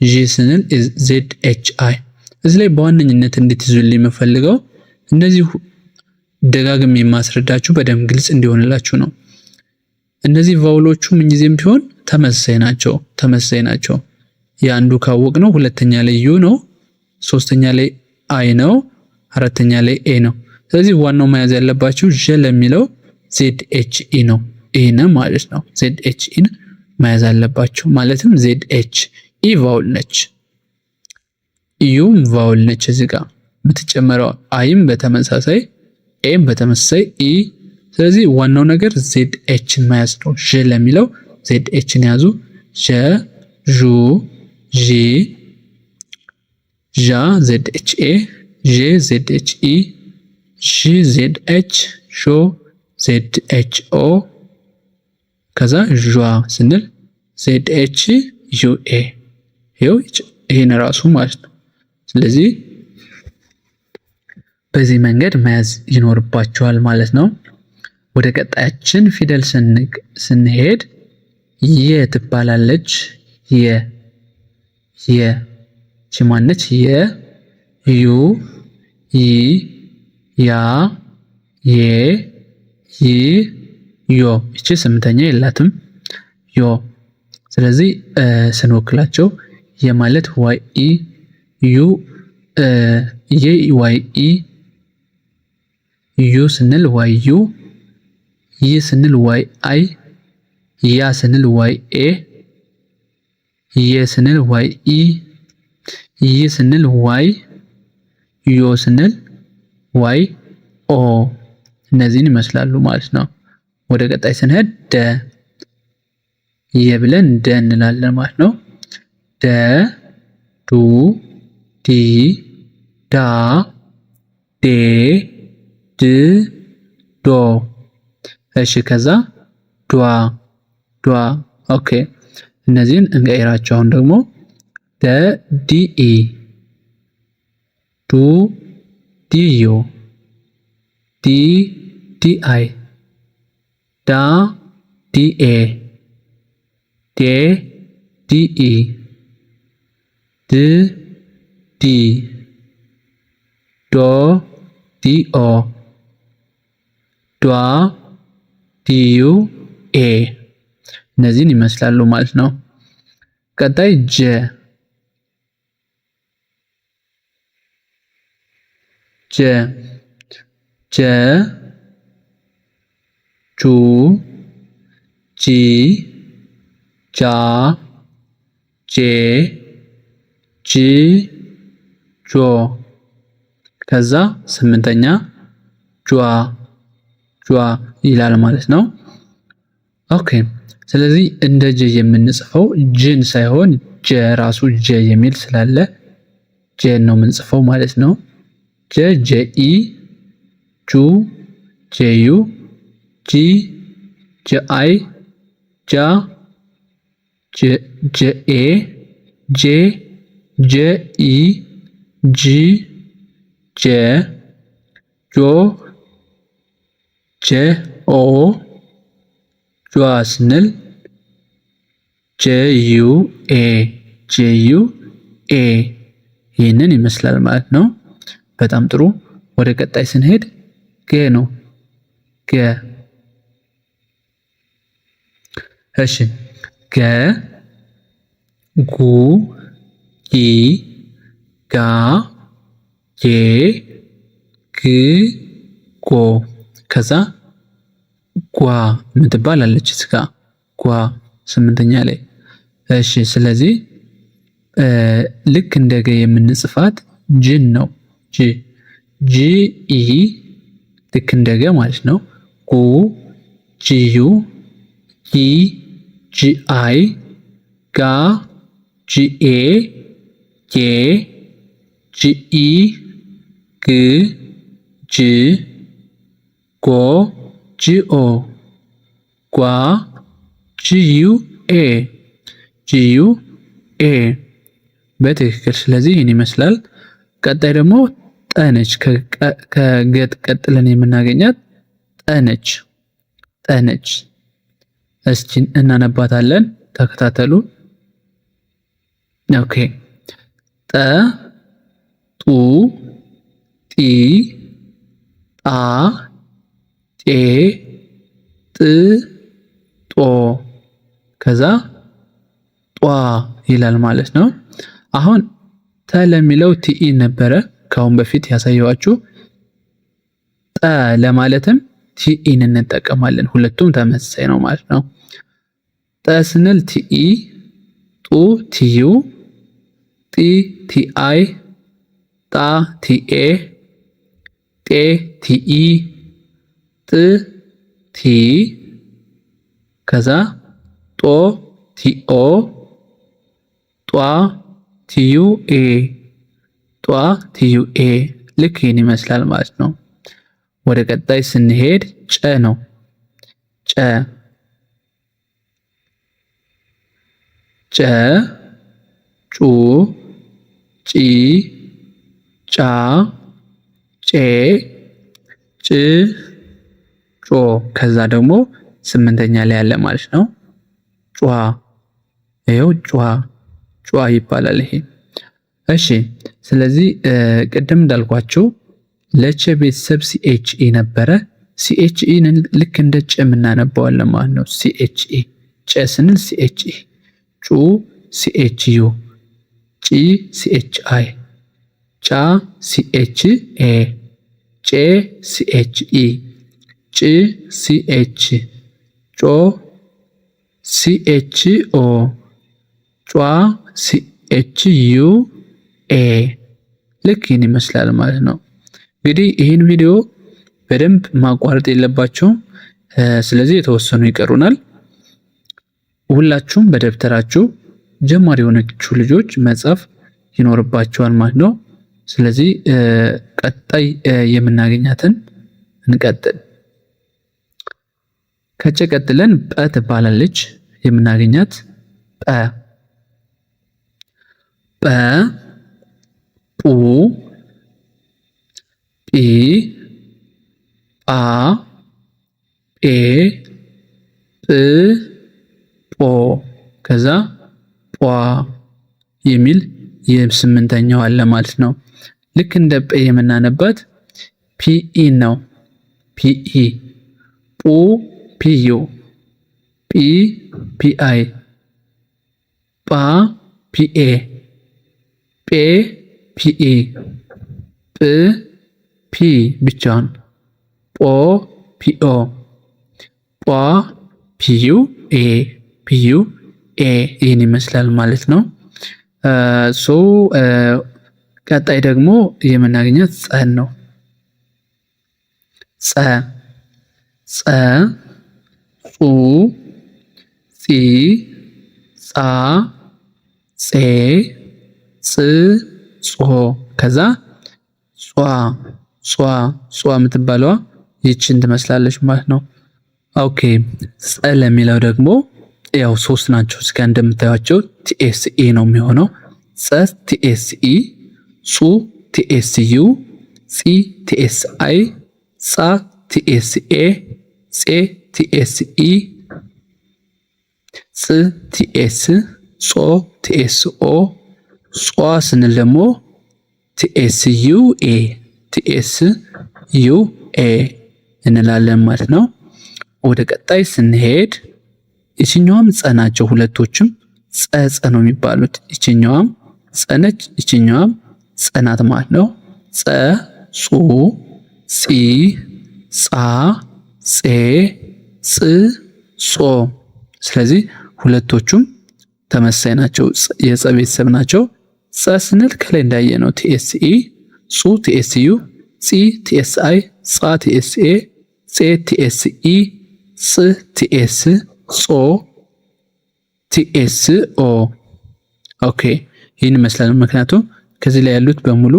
ዢ ስንል ዜድ ኤች አይ። እዚህ ላይ በዋነኝነት እንድትይዙልኝ የምፈልገው እነዚህ ደጋግሜ የማስረዳችሁ በደንብ ግልጽ እንዲሆንላችሁ ነው። እነዚህ ቫውሎቹ ምንጊዜም ቢሆን ተመሳሳይ ናቸው። የአንዱ ካወቅ ነው ሁለተኛ ላይ ዩ ነው፣ ሶስተኛ ላይ አይ ነው፣ አራተኛ ላይ ኤ ነው። ስለዚህ ዋናው መያዝ ያለባችሁ ዠ ለሚለው ዜድ ኤች ኢ ነው። ይሄን ማለት ነው ዜድ ኤች ኢን መያዝ አለባችሁ። ማለትም ዜድ ኤች ኢ ቫውል ነች፣ ዩም ቫውል ነች። እዚህ ጋር የምትጨመረው አይም በተመሳሳይ ኤም በተመሳሳይ ኢ። ስለዚህ ዋናው ነገር ዜድ ኤችን መያዝ ነው። ዠ ለሚለው ዜድ ኤችን ያዙ። ዠ ዡ ዢ ዣ ዜድ ኤች ኤ፣ ዤ ዜድ ኤች ኢ፣ ሺ ዜድ ኤች፣ ሾ ዜድ ኤች ኦ፣ ከዛ ዣ ስንል ዜድ ኤች ዩ ኤ። ይሄን ራሱ ማለት ነው። ስለዚህ በዚህ መንገድ መያዝ ይኖርባቸዋል ማለት ነው። ወደ ቀጣያችን ፊደል ስንሄድ የ ትባላለች። የ ማነች? የ ዩ ይ ያ የ ይ ዮ። እቺ ስምንተኛ የላትም ዮ። ስለዚህ ስንወክላቸው የማለት ዋይ ኢ ዩ የ ዋይ ኢ፣ ዩ ስንል ዋይ ዩ፣ ይ ስንል ዋይ አይ፣ ያ ስንል ዋይ ኤ፣ የ ስንል ዋይ ኢ፣ ይ ስንል ዋይ፣ ዮ ስንል ዋይ ኦ። እነዚህን ይመስላሉ ማለት ነው። ወደ ቀጣይ ስንሄድ ደ ብለን ደ እንላለን ማለት ነው። ደ ዱ ዲ ዳ ዴ ድ ዶ። እሺ ከዛ ዷ ኦኬ። እነዚህን እንቀይራቸው። አሁን ደግሞ ደ ዲ ኢ፣ ዱ ዲ ዩ፣ ዲ ዲ አይ፣ ዳ ዲ ኤ፣ ዴ ዲ ኢ፣ ድ ዲ፣ ዶ ዲ ኦ፣ ዷ ዲዩ ኤ። እነዚህን ይመስላሉ ማለት ነው። ቀጣይ ጀ ጀ ጀ ጁ ጂ ጃ ጄ ጂ ጆ ከዛ ስምንተኛ ጇ ጇ ይላል ማለት ነው። ኦኬ ስለዚህ እንደ ጀ የምንጽፈው ጅን ሳይሆን ጀ ራሱ ጀ የሚል ስላለ ጀን ነው የምንጽፈው ማለት ነው። ጀ ጀኢ ጁ ጄዩ ጂ ጀአይ ጃ ጀኤ ጄ ጀኢ ጂ ጀ ጆ ጀኦ ጇ ስንል ጄዩኤ ጄዩኤ ይህንን ይመስላል ማለት ነው። በጣም ጥሩ። ወደ ቀጣይ ስንሄድ ገ ነው። ገ እሺ ገ ጉ ጊ ጋ ጌ ግ ጎ ከዛ ጓ የምትባል አለች እስጋ ጓ ስምንተኛ ላይ። እሺ ስለዚህ ልክ እንደ ገ የምንጽፋት ጅን ነው። ጂ ጂ ኢ ልክ እንደ ገ ማለት ነው። ጉ ጂዩ ጊ ጂአይ ጋ ጂኤ ጌ ጂኢ ግ ጅ ጎ ጂኦ ጓ ጂዩኤ ጂዩኤ በትክክል። ስለዚህ ይህን ይመስላል። ቀጣይ ደግሞ ጠነች። ከገጥ ቀጥለን የምናገኛት ጠነች። ጠነች እስኪ እናነባታለን። ተከታተሉ። ኦኬ ጠ ጡ ጢ ጣ ጤ ጥ ጦ ከዛ ጧ ይላል ማለት ነው። አሁን ተ ለሚለው ቲኢ ነበረ ከአሁን በፊት ያሳየዋችሁ። ጠ ለማለትም ቲኢን እንጠቀማለን። ሁለቱም ተመሳሳይ ነው ማለት ነው። ጠ ስንል ቲኢ፣ ጡ ቲዩ፣ ጢ ቲአይ፣ ጣ ቲኤ፣ ጤ ቲኢ፣ ጥ ቲ ከዛ ጦ ቲኦ፣ ጧ ቲዩኤ ጧ ቲዩኤ ልክ ይህን ይመስላል ማለት ነው። ወደ ቀጣይ ስንሄድ ጨ ነው። ጨ ጨ ጩ ጪ ጫ ጬ ጭ ጮ ከዛ ደግሞ ስምንተኛ ላይ ያለ ማለት ነው። ጯ ይኸው ጯ ጯ ይባላል ይሄ። እሺ ስለዚህ ቅድም እንዳልኳችሁ ለቸ ቤተሰብ ሲኤችኢ ነበረ። ሲኤችኢን ልክ እንደ ጨ የምናነባዋለን ማለት ነው። ሲኤችኢ ጨ ስንል ሲኤችኢ፣ ጩ ሲኤችዩ፣ ጪ ሲኤችአይ፣ ጫ ሲኤችኤ፣ ጬ ሲኤችኢ፣ ጭ ሲኤች፣ ጮ ሲኤችኦ፣ ጯ ሲኤችዩኤ ልክ ይህን ይመስላል ማለት ነው። እንግዲህ ይህን ቪዲዮ በደንብ ማቋረጥ የለባቸውም። ስለዚህ የተወሰኑ ይቀሩናል። ሁላችሁም በደብተራችሁ ጀማሪ የሆነችሁ ልጆች መጻፍ ይኖርባቸዋል ማለት ነው። ስለዚህ ቀጣይ የምናገኛትን እንቀጥል። ከጨ ቀጥለን ጰ ትባላለች። የምናገኛት ጰ ጰ ጱ ጲ ጳ ጴ ጵ ጶ ከዛ ጧ የሚል የስምንተኛው አለ ማለት ነው። ልክ እንደ ጴ የምናነባት ፒኢ ነው። ፒኢ ጱ ፒዩ ጲ ፒአይ ጳ ፒኤ ጴ ፒኢ ጵ ፒ ብቻውን፣ ጶ ፒኦ፣ ጳ ፒዩ ኤ፣ ፒዩ ኤ ይህን ይመስላል ማለት ነው። ቀጣይ ደግሞ የምናገኘው ጸን ነው። ጸ ጹ ጺ ጻ ጼ ጽ ጾ ከዛ ጿ የምትባለዋ ይችን ትመስላለች ማለት ነው። ኦኬ ጸ ለሚለው ደግሞ ያው 3 ናቸው። እዚጋ እንደምታዩቸው ቲኤስኢ ነው የሚሆነው። ጸ ቲኤስኢ፣ ጹ ቲኤስዩ፣ ጺ ቲኤስአይ፣ ጻ ቲኤስኤ፣ ጼ ቲኤስኢ፣ ጽ ቲኤስ፣ ጾ ቲኤስኦ፣ ጿ ስንል ደግሞ ቲኤስዩኤ ቲኤስዩኤ እንላለን ማለት ነው። ወደ ቀጣይ ስንሄድ ይችኛዋም ጸ ናቸው። ሁለቶችም ጸ ነው የሚባሉት። ይችኛዋም ጸ ነች፣ ይችኛዋም ጸ ናት ማለት ነው። ጸ ጹ ጺ ጻ ጼ ጽ ጾ። ስለዚህ ሁለቶቹም ተመሳይ ናቸው፣ የጸ ቤተሰብ ናቸው። ጸ ስንል ከላይ እንዳየ ነው ቲኤስኢ፣ ጹ ቲኤስዩ፣ ጺ ቲኤስአይ፣ ጻ ቲኤስኤ፣ ጼ ቲኤስኢ፣ ጽ ቲኤስ፣ ጾ ቲኤስኦ። ኦኬ ይህን ይመስላል። ምክንያቱም ከዚህ ላይ ያሉት በሙሉ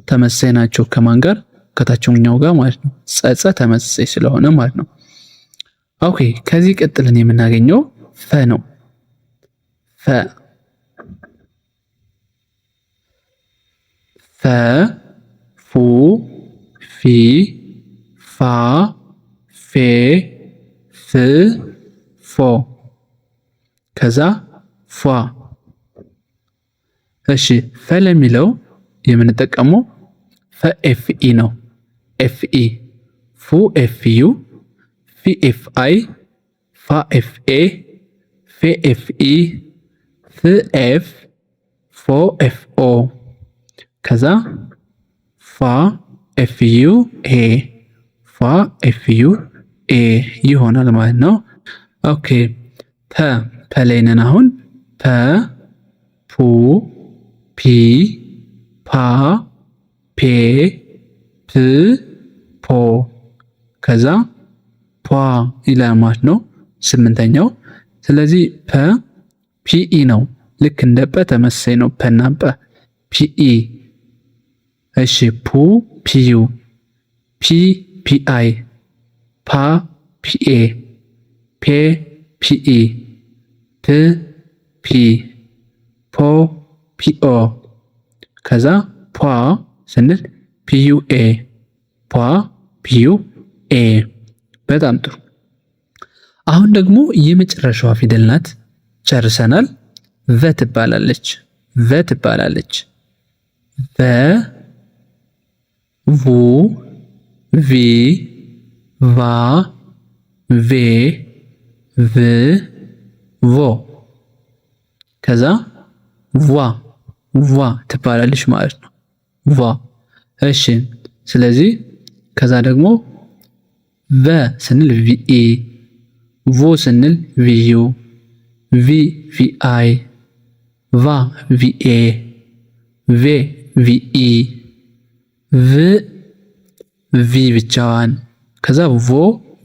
ተመሳይ ናቸው። ከማን ጋር? ከታችኛው ጋር ማለት ነው። ጸ ተመሳሳይ ስለሆነ ማለት ነው። ኦኬ ከዚህ ቀጥለን የምናገኘው ፈ ነው። ፈ ፉ ፊ ፋ ፌ ፍ ፎ ከዛ ፏ። እሺ ፈ ለሚለው የምንጠቀመው ፈ ኤፍኢ ነው። ኤፍኢ ፉ ኤፍዩ፣ ፊ ኤፍአይ፣ ፋ ኤፍኤ፣ ፌ ኤፍኢ፣ ፍ ኤፍ፣ ፎ ኤፍኦ ከዛ ፋ ኤፍዩ ኤ፣ ፋ ኤፍዩ ኤ ይሆናል ማለት ነው። ኦኬ ፐ ላይ ነን አሁን። ፐ ፑ ፒ ፓ ፔ ፕ ፖ ከዛ ፖ ይላል ማለት ነው 8ኛው። ስለዚህ ፐ ፒኢ ነው። ልክ እንደ ፐ ተመሳሳይ ነው። ፐና ፐ ፒኢ። እሺ ፑ ፒዩ፣ ፒ ፒአይ፣ ፓ ፒኤ፣ ፔ ፒኢ፣ ፕ ፒ፣ ፖ ፒኦ ከዛ ፖ ስንል ፒዩኤ፣ ፖ ፒዩኤ። በጣም ጥሩ። አሁን ደግሞ የመጨረሻዋ ፊደል ናት። ጨርሰናል። ቨ ትባላለች። ቨ ትባላለች። ቨ ቡ ቪ ቫ ቬ ቭ ቮ ከዛ ቫ ትባላለች ማለት ነው። ቫ እሺ። ስለዚህ ከዛ ደግሞ ቨ ስንል ቪኢ፣ ቮ ስንል ቪዩ፣ ቪ ቪአይ፣ ቫ ቪኤ፣ ቬ ቪኢ፣ ቭ ቪ ብቻዋን ከዛ ቮ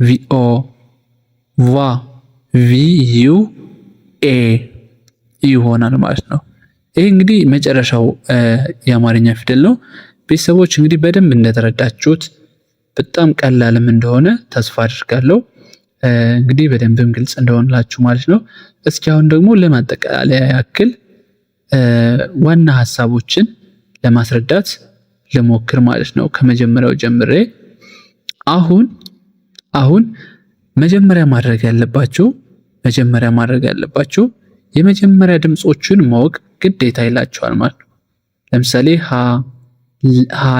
ቪኦ፣ ቫ ቪዩ ኤ ይሆናል ማለት ነው። ይህ እንግዲህ መጨረሻው የአማርኛ ፊደል ነው። ቤተሰቦች እንግዲህ በደንብ እንደተረዳችሁት በጣም ቀላልም እንደሆነ ተስፋ አድርጋለሁ። እንግዲህ በደንብም ግልጽ እንደሆነላችሁ ማለት ነው። እስኪ አሁን ደግሞ ለማጠቃለያ ያክል ዋና ሀሳቦችን ለማስረዳት ልሞክር ማለት ነው። ከመጀመሪያው ጀምሬ አሁን መጀመሪያ ማድረግ ያለባችሁ የመጀመሪያ ድምጾችን ማወቅ ግዴታ ይላችኋል ማለት ነው። ለምሳሌ ሀ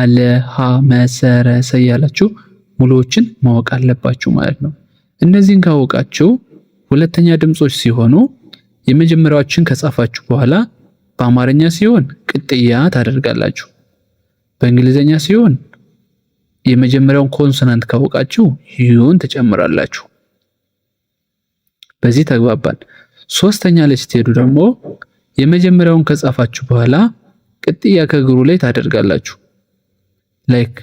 ለ ሀ መሰረ ሰ እያላችሁ ሙሉዎችን ማወቅ አለባችሁ ማለት ነው። እነዚህን ካወቃችሁ ሁለተኛ ድምጾች ሲሆኑ የመጀመሪያዎችን ከጻፋችሁ በኋላ በአማርኛ ሲሆን ቅጥያ ታደርጋላችሁ። በእንግሊዘኛ ሲሆን የመጀመሪያውን ኮንሶናንት ካወቃችሁ ዩን ትጨምራላችሁ። በዚህ ተግባባን። ሶስተኛ ላይ ስትሄዱ ደግሞ የመጀመሪያውን ከጻፋችሁ በኋላ ቅጥያ ከእግሩ ላይ ታደርጋላችሁ። ላይክ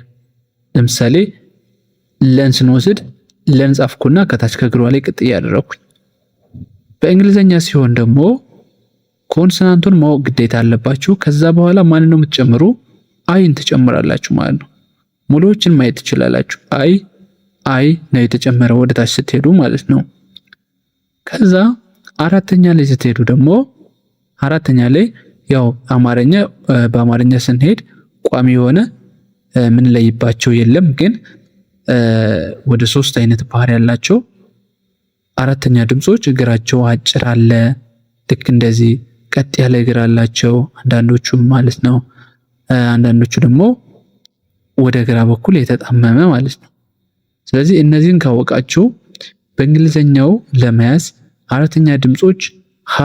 ለምሳሌ ለን ስንወስድ ለን ጻፍኩና ከታች ከእግሯ ላይ ቅጥያ ያደረኩኝ። በእንግሊዘኛ ሲሆን ደግሞ ኮንሶናንቱን ማወቅ ግዴታ አለባችሁ። ከዛ በኋላ ማን ነው የምትጨምሩ? አይን ትጨምራላችሁ ማለት ነው። ሙሉዎችን ማየት ትችላላችሁ። አይ ነው የተጨመረው ወደ ታች ስትሄዱ ማለት ነው። ከዛ አራተኛ ላይ ስትሄዱ ደግሞ አራተኛ ላይ ያው በአማርኛ ስንሄድ ቋሚ የሆነ ምን ለይባቸው የለም፣ ግን ወደ 3 አይነት ባህሪ ያላቸው አራተኛ ድምጾች እግራቸው አጭር አለ፣ ልክ እንደዚህ ቀጥ ያለ እግር አላቸው አንዳንዶቹም ማለት ነው። አንዳንዶቹ ደግሞ ወደ ግራ በኩል የተጣመመ ማለት ነው። ስለዚህ እነዚህን ካወቃችሁ በእንግሊዘኛው ለመያዝ አራተኛ ድምጾች ሀ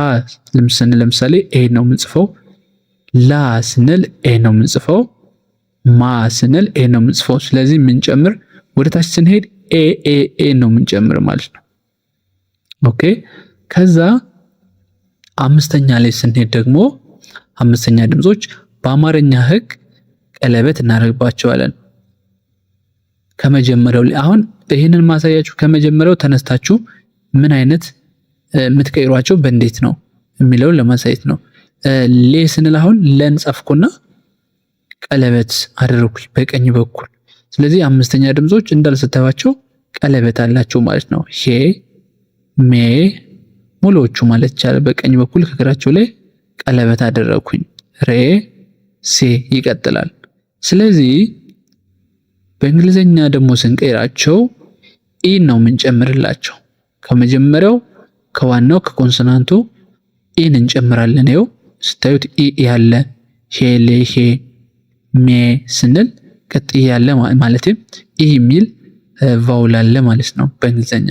ለምሳሌ ኤ ነው የምንጽፈው፣ ላ ስንል ኤ ነው የምንጽፈው፣ ማ ስንል ኤ ነው የምንጽፈው። ስለዚህ የምንጨምር ወደ ታች ስንሄድ ኤ ነው የምንጨምር ማለት ነው። ኦኬ። ከዛ አምስተኛ ላይ ስንሄድ ደግሞ አምስተኛ ድምጾች በአማርኛ ሕግ ቀለበት እናደርግባቸዋለን ከመጀመሪያው ላይ። አሁን ይህንን ማሳያችሁ ከመጀመሪያው ተነስታችሁ ምን አይነት የምትቀይሯቸው በእንዴት ነው የሚለውን ለማሳየት ነው። ሌ ስንል አሁን ለን ጻፍኩና ቀለበት አደረኩኝ በቀኝ በኩል። ስለዚህ አምስተኛ ድምጾች እንዳልስተዋቸው ቀለበት አላቸው ማለት ነው። ሄ፣ ሜ ሙሉዎቹ ማለት ይቻላል በቀኝ በኩል ከግራቸው ላይ ቀለበት አደረኩኝ። ሬ፣ ሴ ይቀጥላል። ስለዚህ በእንግሊዘኛ ደግሞ ስንቀይራቸው ኢን ነው የምንጨምርላቸው። ከመጀመሪያው ከዋናው ከኮንሶናንቱ ኢን እንጨምራለን። ይኸው ስታዩት ኢ ያለ ሄ፣ ሌ፣ ሄ፣ ሜ ስንል ቀጥ ያለ ማለትም ኢ የሚል ቫውል አለ ማለት ነው በእንግሊዘኛ።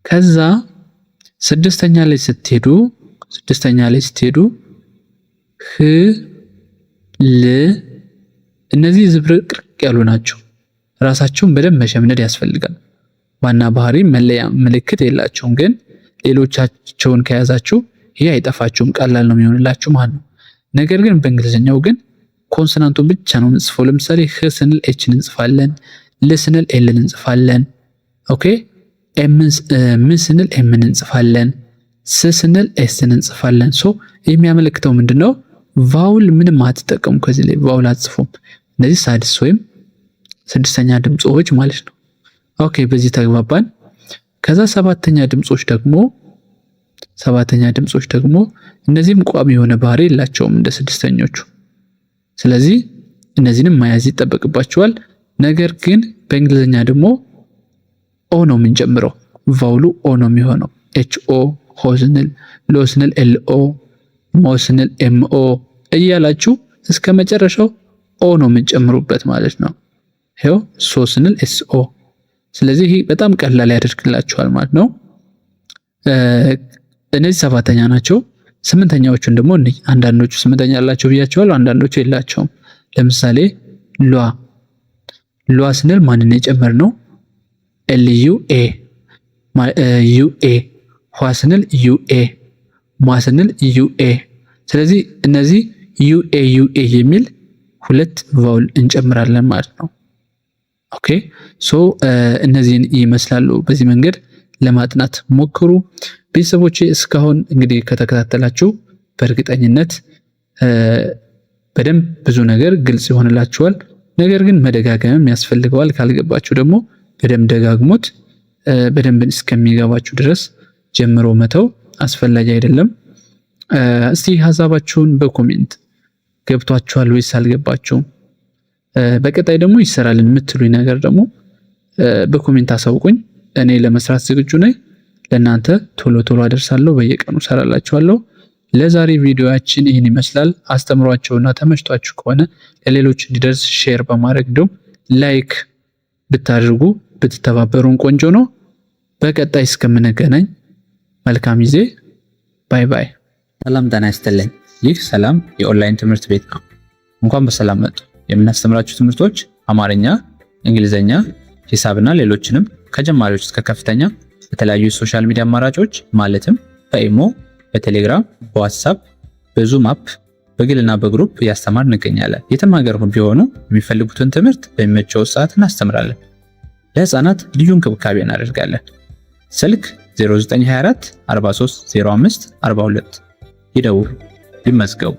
ከዛ ስድስተኛ ላይ ስትሄዱ ህ፣ ል እነዚህ ዝብርቅርቅ ያሉ ናቸው። ራሳቸውን በደንብ መሸምነድ ያስፈልጋል። ዋና ባህሪ መለያ ምልክት የላቸውም፣ ግን ሌሎቻቸውን ከያዛችሁ ይሄ አይጠፋችሁም፣ ቀላል ነው የሚሆንላችሁ ማለት ነው። ነገር ግን በእንግሊዘኛው ግን ኮንሶናንቱን ብቻ ነው እንጽፈው። ለምሳሌ ህ ስንል ኤችን እንጽፋለን፣ ል ስንል ኤልን እንጽፋለን። ኦኬ። ም ስንል ኤምን እንጽፋለን፣ ስ ስንል ኤስን እንጽፋለን። ሶ የሚያመለክተው ምንድነው? ቫውል ምንም አትጠቀሙ። ከዚህ ላይ ቫውል አትጽፉም። እነዚህ ሳድስ ወይም ስድስተኛ ድምጾች ማለት ነው። ኦኬ፣ በዚህ ተግባባን። ከዛ ሰባተኛ ድምጾች ደግሞ እነዚህም ቋሚ የሆነ ባህሪ የላቸውም እንደ ስድስተኞቹ። ስለዚህ እነዚህንም መያዝ ይጠበቅባቸዋል። ነገር ግን በእንግሊዘኛ ደግሞ ኦ ነው የምንጨምረው። ቫውሉ ኦ ነው የሚሆነው። ኤች ኦ፣ ሆ ስንል፣ ሎ ስንል ኤል ኦ፣ ሞ ስንል ኤም ኦ እያላችሁ እስከ መጨረሻው ኦ ነው የምንጨምሩበት ማለት ነው። ይሄው ሶ ስንል ኤስ ኦ። ስለዚህ ይሄ በጣም ቀላል ያደርግላችኋል ማለት ነው። እነዚህ ሰባተኛ ናቸው። ስምንተኛዎቹን ደግሞ አንዳንዶቹ ስምንተኛ ያላቸው ብያቸዋለሁ፣ አንዳንዶቹ የላቸውም። ለምሳሌ ሏ ስንል ማንን የጨመርነው? ኤል ዩ ኤ፣ ዩ ኤ። ኋ ስንል ዩ ኤ፣ ማ ስንል ዩ ኤ። ስለዚህ እነዚህ ዩ ኤ የሚል ሁለት ቫውል እንጨምራለን ማለት ነው። ኦኬ። ሶ እነዚህን ይመስላሉ። በዚህ መንገድ ለማጥናት ሞክሩ ቤተሰቦቼ። እስካሁን እንግዲህ ከተከታተላችሁ በእርግጠኝነት በደንብ ብዙ ነገር ግልጽ ይሆንላችኋል። ነገር ግን መደጋገምም ያስፈልገዋል። ካልገባችሁ ደግሞ በደንብ ደጋግሞት በደንብ እስከሚገባችሁ ድረስ ጀምሮ መተው አስፈላጊ አይደለም። እስቲ ሀሳባችሁን በኮሜንት ገብቷችኋል ወይስ አልገባችሁም? በቀጣይ ደግሞ ይሰራል የምትሉኝ ነገር ደግሞ በኮሜንት አሳውቁኝ። እኔ ለመስራት ዝግጁ ነኝ። ለእናንተ ቶሎ አደርሳለሁ፣ በየቀኑ ሰራላችኋለሁ። ለዛሬ ቪዲዮአችን ይህን ይመስላል። አስተምሯቸውና ተመችቷችሁ ከሆነ ለሌሎች እንዲደርስ ሼር በማድረግ እንዲሁም ላይክ ብታደርጉ ብትተባበሩን ቆንጆ ነው። በቀጣይ እስከምንገናኝ መልካም ጊዜ። ባይ ባይ። ሰላም ጤና ይስጥልኝ። ይህ ሰላም የኦንላይን ትምህርት ቤት ነው። እንኳን በሰላም መጡ። የምናስተምራችሁ ትምህርቶች አማርኛ፣ እንግሊዘኛ፣ ሂሳብና ሌሎችንም ከጀማሪዎች እስከ ከፍተኛ በተለያዩ የሶሻል ሚዲያ አማራጮች ማለትም በኢሞ፣ በቴሌግራም፣ በዋትሳፕ፣ በዙም አፕ በግልና በግሩፕ እያስተማር እንገኛለን። የትም ሀገር ቢሆኑ የሚፈልጉትን ትምህርት በሚመቸው ሰዓት እናስተምራለን። ለህፃናት ልዩ እንክብካቤ እናደርጋለን። ስልክ 0924 43 05 42 ይደውሉ፣ ይመዝገቡ።